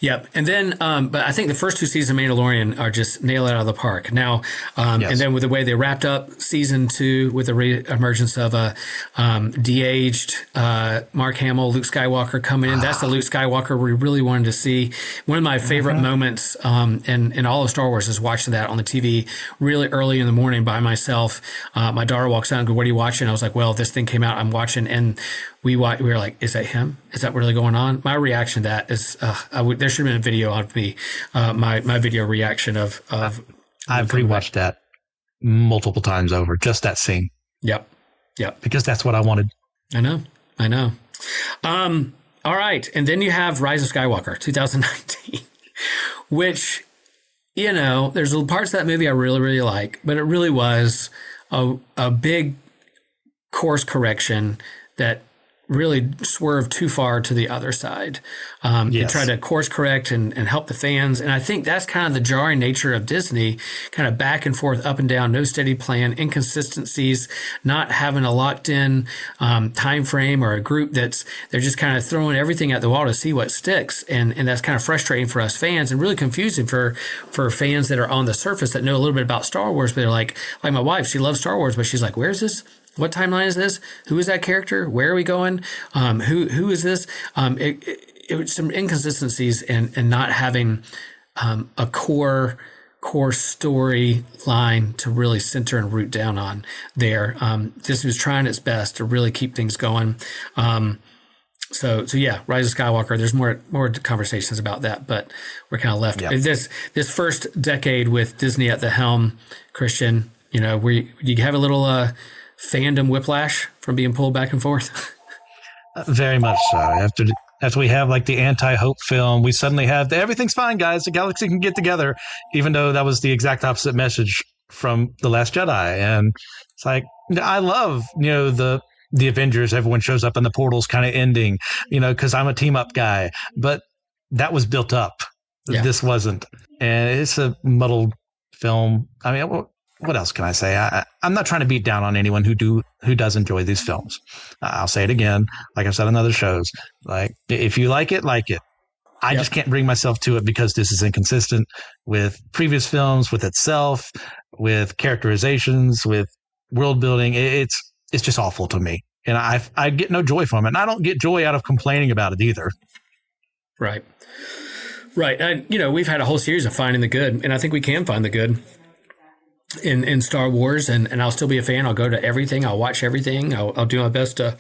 Yep. And then, but I think the first 2 seasons of Mandalorian are just nail it out of the park. Now, yes. And then with the way they wrapped up season 2 with the re-emergence of a de-aged Mark Hamill, Luke Skywalker coming in. That's the Luke Skywalker we really wanted to see. One of my favorite moments in all of Star Wars is watching that on the TV really early in the morning by myself. My daughter walks out and goes, "What are you watching?" I was like, "Well, this thing came out. I'm watching." And we were like, "Is that him? Is that really going on?" My reaction to that is, there should have been a video of me, my video reaction of. I've rewatched that multiple times over, just that scene. Yep. Because that's what I wanted. I know. All right, and then you have Rise of Skywalker, 2019, which, there's parts of that movie I really, really like, but it really was a big course correction that really swerved too far to the other side. They tried to course correct and help the fans. And I think that's kind of the jarring nature of Disney, kind of back and forth, up and down, no steady plan, inconsistencies, not having a locked in time frame or a group they're just kind of throwing everything at the wall to see what sticks. And that's kind of frustrating for us fans and really confusing for fans that are on the surface that know a little bit about Star Wars, but they're like my wife, she loves Star Wars, but she's like, where's this? What timeline is this? Who is that character? Where are we going? Who is this? It was some inconsistencies and not having a core story line to really center and root down on there. Disney was trying its best to really keep things going. So yeah, Rise of Skywalker. There's more conversations about that, but we're kind of left. Yep. This first decade with Disney at the helm, Christian. You have a little fandom whiplash from being pulled back and forth? Very much so. After we have like the anti-hope film, we suddenly have everything's fine, guys. The galaxy can get together, even though that was the exact opposite message from The Last Jedi. And it's like, I love, the Avengers, everyone shows up and the portal's kind of ending, because I'm a team up guy. But that was built up. Yeah. This wasn't. And it's a muddled film. I mean, what else can I say? I'm not trying to beat down on anyone who does enjoy these films. I'll say it again, like I've said on other shows. Like, if you like it, like it. I just can't bring myself to it because this is inconsistent with previous films, with itself, with characterizations, with world building. It's just awful to me, and I get no joy from it. And I don't get joy out of complaining about it either. Right. And, we've had a whole series of finding the good, and I think we can find the good in Star Wars, and I'll still be a fan. I'll go to everything. I'll watch everything. I'll do my best to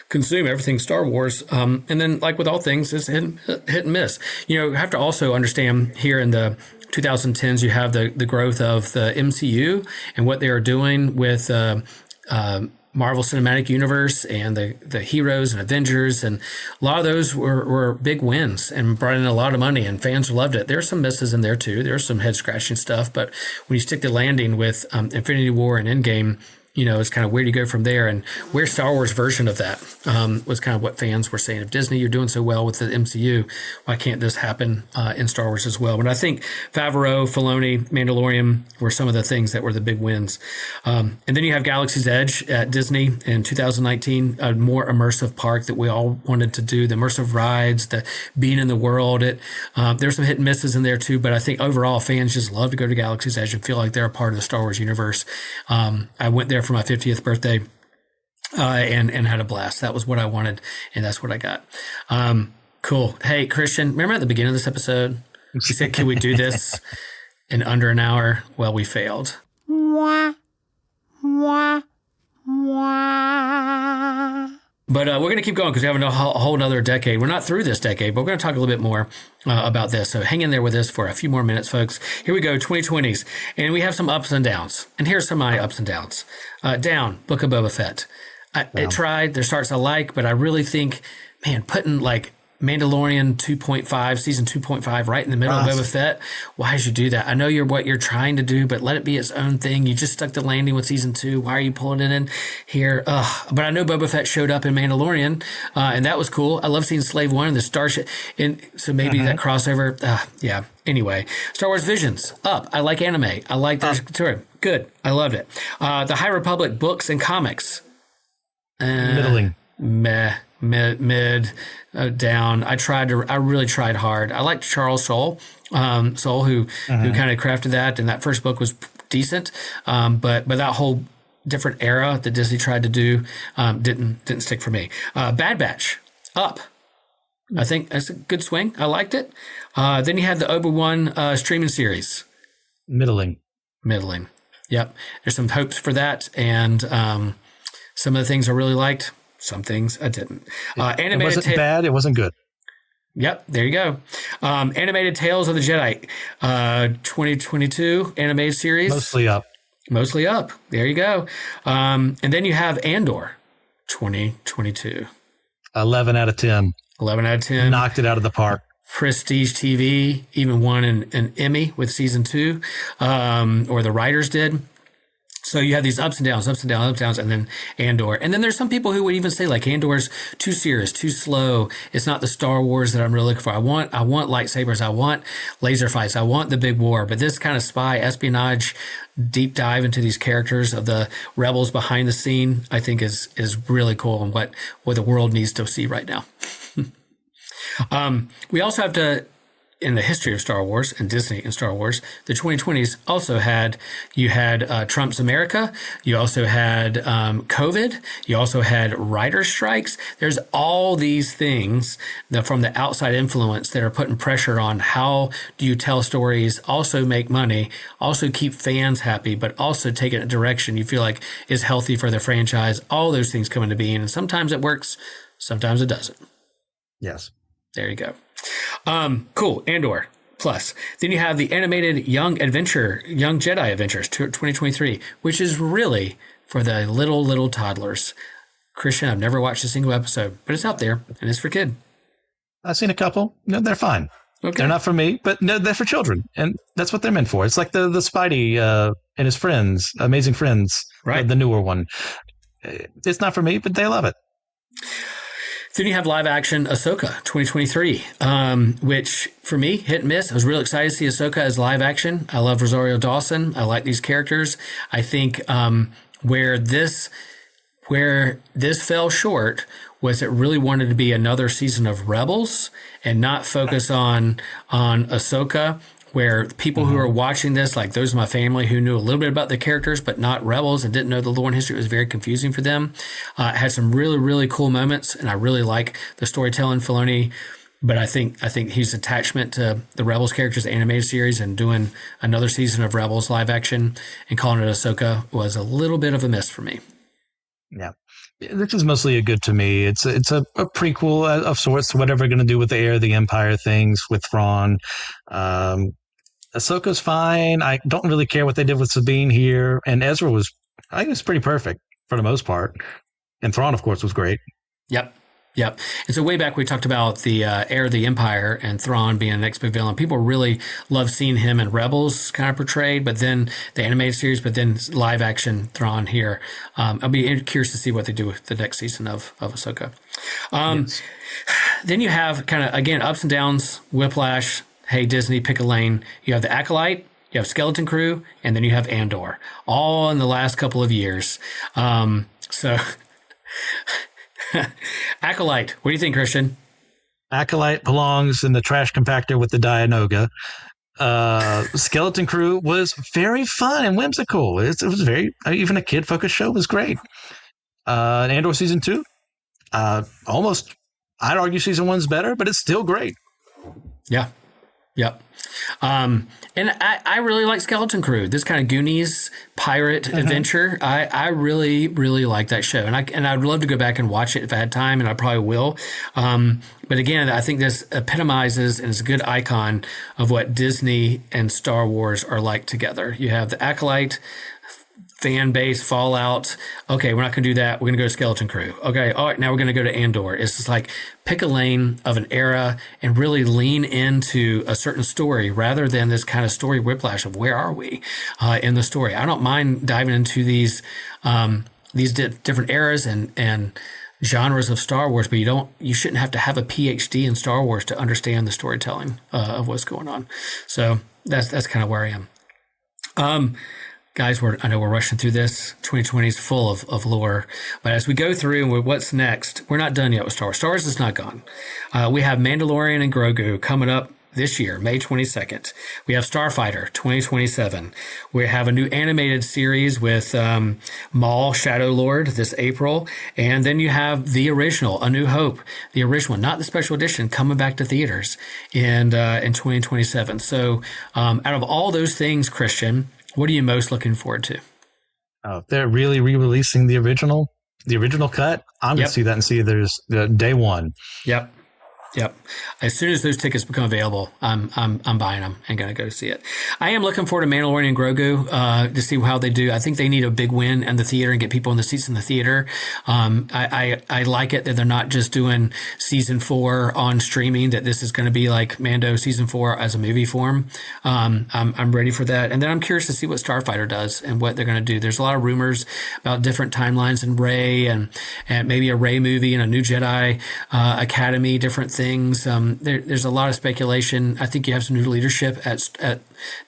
consume everything Star Wars. And then, like with all things, it's hit and miss. You have to also understand here in the 2010s, you have the growth of the MCU and what they are doing with Marvel Cinematic Universe and the heroes and Avengers, and a lot of those were big wins and brought in a lot of money, and fans loved it. There's some misses in there too. There's some head scratching stuff, but when you stick the landing with Infinity War and Endgame, it's kind of where do you go from there, and where's Star Wars version of that was kind of what fans were saying. If Disney, you're doing so well with the MCU, why can't this happen in Star Wars as well? But I think Favreau, Filoni, Mandalorian were some of the things that were the big wins. And then you have Galaxy's Edge at Disney in 2019, a more immersive park that we all wanted to do, the immersive rides, the being in the world. There's some hit and misses in there too, but I think overall fans just love to go to Galaxy's Edge and feel like they're a part of the Star Wars universe. I went there for my 50th birthday and had a blast. That was what I wanted, and that's what I got. Cool. Hey, Christian, remember at the beginning of this episode, we said, can we do this in under an hour? Well, we failed. But we're going to keep going because we have a whole nother decade. We're not through this decade, but we're going to talk a little bit more about this. So hang in there with us for a few more minutes, folks. Here we go, 2020s. And we have some ups and downs. And here's some of my ups and downs. Down, Book of Boba Fett. It tried. There's starts I like, but I really think, putting like Mandalorian 2.5, season 2.5 right in the middle of Boba Fett. Why did you do that? I know what you're trying to do, but let it be its own thing. You just stuck the landing with season 2. Why are you pulling it in here? But I know Boba Fett showed up in Mandalorian, and that was cool. I love seeing Slave One and the Starship. And so maybe that crossover. Yeah. Anyway, Star Wars Visions up. I like anime. I like their story. Good. I loved it. The High Republic books and comics. Middling. Mid, down. I really tried hard. I liked Charles Soule, who kind of crafted that, and that first book was decent. But that whole different era that Disney tried to do didn't stick for me. Bad Batch up. I think that's a good swing. I liked it. Then you had the Obi-Wan streaming series. Middling. Yep. There's some hopes for that, and some of the things I really liked. Some things I didn't. It wasn't bad. It wasn't good. Yep. There you go. Animated Tales of the Jedi, 2022 animated series. Mostly up. There you go. And then you have Andor, 2022. 11 out of 10. 11 out of 10. Knocked it out of the park. Prestige TV even won an Emmy with season 2, or the writers did. So you have these ups and downs, and then Andor. And then there's some people who would even say like Andor's too serious, too slow. It's not the Star Wars that I'm really looking for. I want lightsabers. I want laser fights. I want the big war. But this kind of spy espionage deep dive into these characters of the rebels behind the scene, I think is really cool, and what the world needs to see right now. We also have to, in the history of Star Wars and Disney and Star Wars, the 2020s also had Trump's America. You also had COVID. You also had writer strikes. There's all these things that from the outside influence that are putting pressure on how do you tell stories, also make money, also keep fans happy, but also take it in a direction you feel like is healthy for the franchise. All those things come into being, and sometimes it works, sometimes it doesn't. Yes. There you go. Cool. Andor plus. Then you have the animated Young Jedi Adventures 2023, which is really for the little toddlers. Christian, I've never watched a single episode, but it's out there and it's for kid. I've seen a couple. No, they're fine. Okay. They're not for me, but no, they're for children, and that's what they're meant for. It's like the Spidey and his friends, Amazing Friends, Right. The newer one. It's not for me, but they love it. Then you have live action Ahsoka 2023, which for me, hit and miss. I was really excited to see Ahsoka as live action. I love Rosario Dawson. I like these characters. I think where this fell short was it really wanted to be another season of Rebels and not focus on Ahsoka, where people who are watching this, like those of my family who knew a little bit about the characters, but not Rebels and didn't know the lore and history, it was very confusing for them. It had some really, really cool moments, and I really like the storytelling, Filoni. But I think his attachment to the Rebels characters animated series and doing another season of Rebels live action and calling it Ahsoka was a little bit of a miss for me. Yeah. This is mostly a good to me. It's a prequel of sorts to whatever they're going to do with the Heir of the Empire things with Thrawn. Ahsoka's fine. I don't really care what they did with Sabine here. And Ezra I think it was pretty perfect for the most part. And Thrawn, of course, was great. Yep. And so way back, we talked about the Heir of the Empire and Thrawn being the next big villain. People really love seeing him in Rebels kind of portrayed, but then the animated series, but then live action Thrawn here. I'll be curious to see what they do with the next season of Ahsoka. Yes. Then you have kind of, again, ups and downs, whiplash. Hey, Disney, pick a lane. You have the Acolyte, you have Skeleton Crew, and then you have Andor, all in the last couple of years. Acolyte, what do you think, Christian? Acolyte belongs in the trash compactor with the Dianoga. Skeleton Crew was very fun and whimsical. It was very, even a kid-focused show was great. Andor season 2, almost, I'd argue season 1's better, but it's still great. Yeah. Yep. And I really like Skeleton Crew, this kind of Goonies pirate adventure. I really, really like that show. And I'd love to go back and watch it if I had time, and I probably will. But again, I think this epitomizes and is a good icon of what Disney and Star Wars are like together. You have the Acolyte fan base fallout. Okay, we're not going to do that. We're going to go to Skeleton Crew. Okay, all right, now we're going to go to Andor. It's just like pick a lane of an era and really lean into a certain story rather than this kind of story whiplash of where are we in the story. I don't mind diving into these different eras and genres of Star Wars, but you shouldn't have to have a PhD in Star Wars to understand the storytelling of what's going on. So that's kind of where I am. Guys, I know we're rushing through this. 2020 is full of lore. But as we go through and what's next, we're not done yet with Star Wars. Star Wars is not gone. We have Mandalorian and Grogu coming up this year, May 22nd. We have Starfighter 2027. We have a new animated series with Maul, Shadow Lord, this April. And then you have the original, A New Hope, the original, not the special edition, coming back to theaters in 2027. So out of all those things, Christian, what are you most looking forward to? They're really re-releasing the original cut. I'm going to see that and see there's day one. Yep. As soon as those tickets become available, I'm buying them and going to go see it. I am looking forward to Mandalorian and Grogu to see how they do. I think they need a big win in the theater and get people in the seats in the theater. I like it that they're not just doing season 4 on streaming, that this is going to be like Mando season 4 as a movie form. I'm ready for that. And then I'm curious to see what Starfighter does and what they're going to do. There's a lot of rumors about different timelines in Rey and maybe a Rey movie and a New Jedi Academy, different things. There's a lot of speculation. I think you have some new leadership at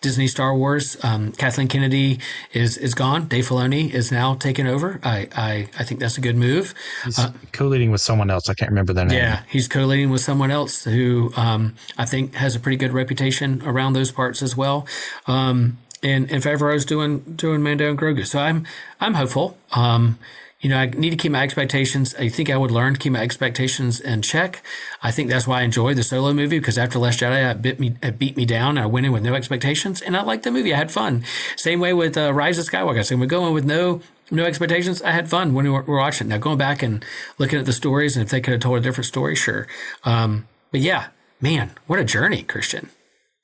Disney Star Wars. Kathleen Kennedy is gone. Dave Filoni is now taking over. I think that's a good move. He's co-leading with someone else. I can't remember their name. Yeah, he's co-leading with someone else who I think has a pretty good reputation around those parts as well. And Favreau's doing Mando and Grogu. So I'm hopeful. I need to keep my expectations. I think I would learn to keep my expectations in check. I think that's why I enjoyed the Solo movie, because after Last Jedi, it beat me down. And I went in with no expectations, and I liked the movie. I had fun. Same way with Rise of Skywalker. So we're going with no expectations. I had fun when we were watching. Now going back and looking at the stories, and if they could have told a different story, sure. But yeah, man, what a journey, Christian,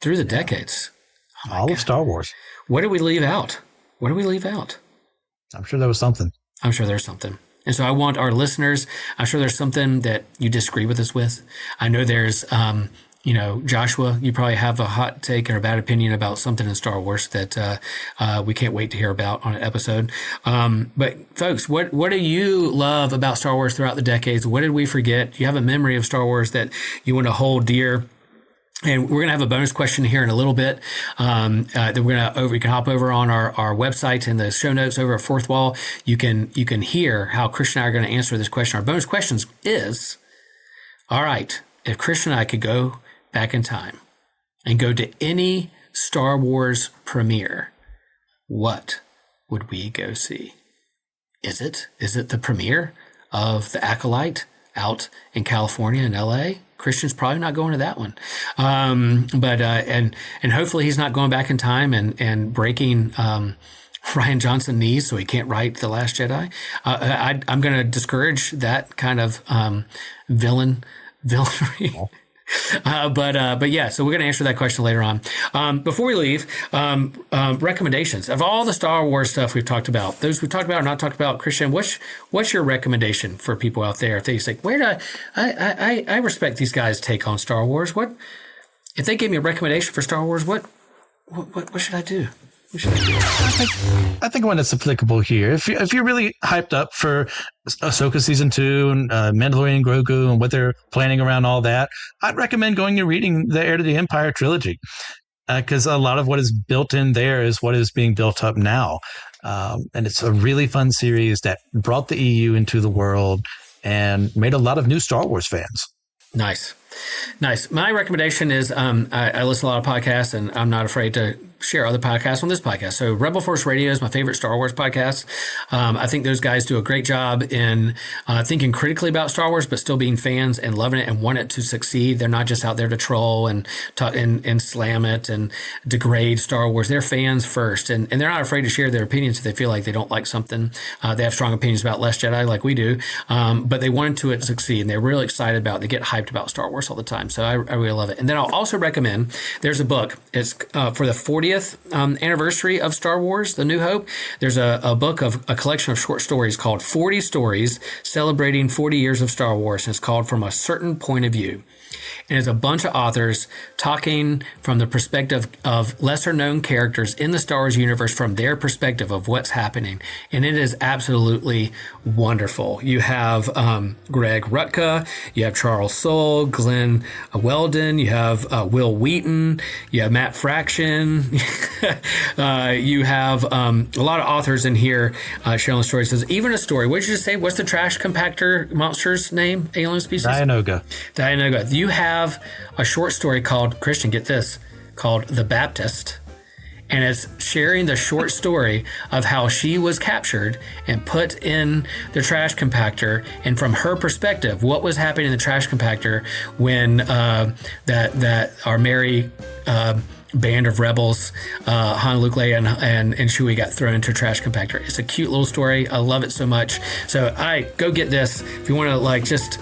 through the decades. All of Star Wars. What did we leave out? I'm sure there was something. I'm sure there's something. And so I want our listeners, I'm sure there's something that you disagree with us with. I know there's, Joshua, you probably have a hot take or a bad opinion about something in Star Wars that we can't wait to hear about on an episode. But folks, what do you love about Star Wars throughout the decades? What did we forget? Do you have a memory of Star Wars that you want to hold dear? And we're going to have a bonus question here in a little bit that we can hop over on our website in the show notes over at Fourth Wall. You can hear how Christian and I are going to answer this question. Our bonus questions is, all right, if Christian and I could go back in time and go to any Star Wars premiere, what would we go see? Is it the premiere of The Acolyte out in California in LA? Christian's probably not going to that one, but hopefully he's not going back in time and breaking Rian Johnson's knees so he can't write The Last Jedi. I'm going to discourage that kind of villainry. But yeah, so we're going to answer that question later on. Before we leave, recommendations of all the Star Wars stuff we've talked about, those we've talked about or not talked about. Christian, what's your recommendation for people out there? If they say, I respect these guys' take on Star Wars. What if they gave me a recommendation for Star Wars? What should I do? I think one that's applicable here. If you're really hyped up for Ahsoka season 2 and Mandalorian Grogu and what they're planning around all that, I'd recommend going and reading the Heir to the Empire trilogy, because a lot of what is built in there is what is being built up now, and it's a really fun series that brought the EU into the world and made a lot of new Star Wars fans. Nice. My recommendation is I listen to a lot of podcasts, and I'm not afraid to share other podcasts on this podcast. So Rebel Force Radio is my favorite Star Wars podcast. I think those guys do a great job in thinking critically about Star Wars, but still being fans and loving it and want it to succeed. They're not just out there to troll and talk and slam it and degrade Star Wars. They're fans first, and they're not afraid to share their opinions if they feel like they don't like something. They have strong opinions about Last Jedi like we do, but they want it to succeed, and they're really excited about it. They get hyped about Star Wars all the time. So I really love it. And then I'll also recommend, there's a book. It's for the 40th anniversary of Star Wars, The New Hope. There's a book of a collection of short stories called 40 Stories Celebrating 40 Years of Star Wars. And it's called From a Certain Point of View. And it's a bunch of authors talking from the perspective of lesser known characters in the Star Wars universe from their perspective of what's happening. And it is absolutely wonderful. You have Greg Rutka, you have Charles Soule, Glenn Weldon, you have Will Wheaton, you have Matt Fraction, you have a lot of authors in here sharing the stories. Says even a story. What did you just say? What's the trash compactor monster's name? Alien species? Dianoga. You have a short story called, Christian, get this, called The Baptist. And it's sharing the short story of how she was captured and put in the trash compactor, and from her perspective, what was happening in the trash compactor when that our merry band of rebels, Han, Luke, Leia, and Chewie got thrown into a trash compactor. It's a cute little story. I love it so much. So go get this if you want to just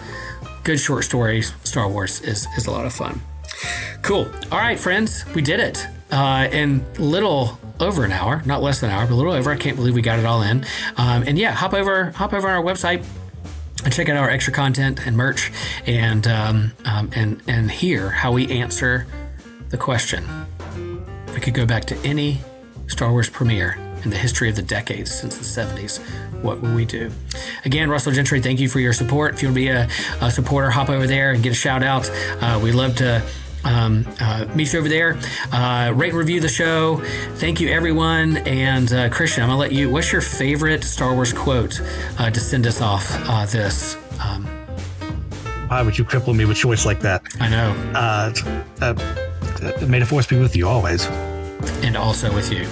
good short stories. Star Wars is a lot of fun. Cool. All right, friends, we did it in little over an hour, not less than an hour, but a little over. I can't believe we got it all in. And yeah, hop over on our website and check out our extra content and merch, and hear how we answer the question: if we could go back to any Star Wars premiere in the history of the decades since the 70s, what would we do? Again, Russell Gentry, thank you for your support. If you want to be a supporter, hop over there and get a shout out. We'd love to meet you over there. Rate and review the show. Thank you, everyone. And Christian, I'm going to let you, what's your favorite Star Wars quote to send us off this? Why would you cripple me with choice like that? I know. May the force be with you always. And also with you.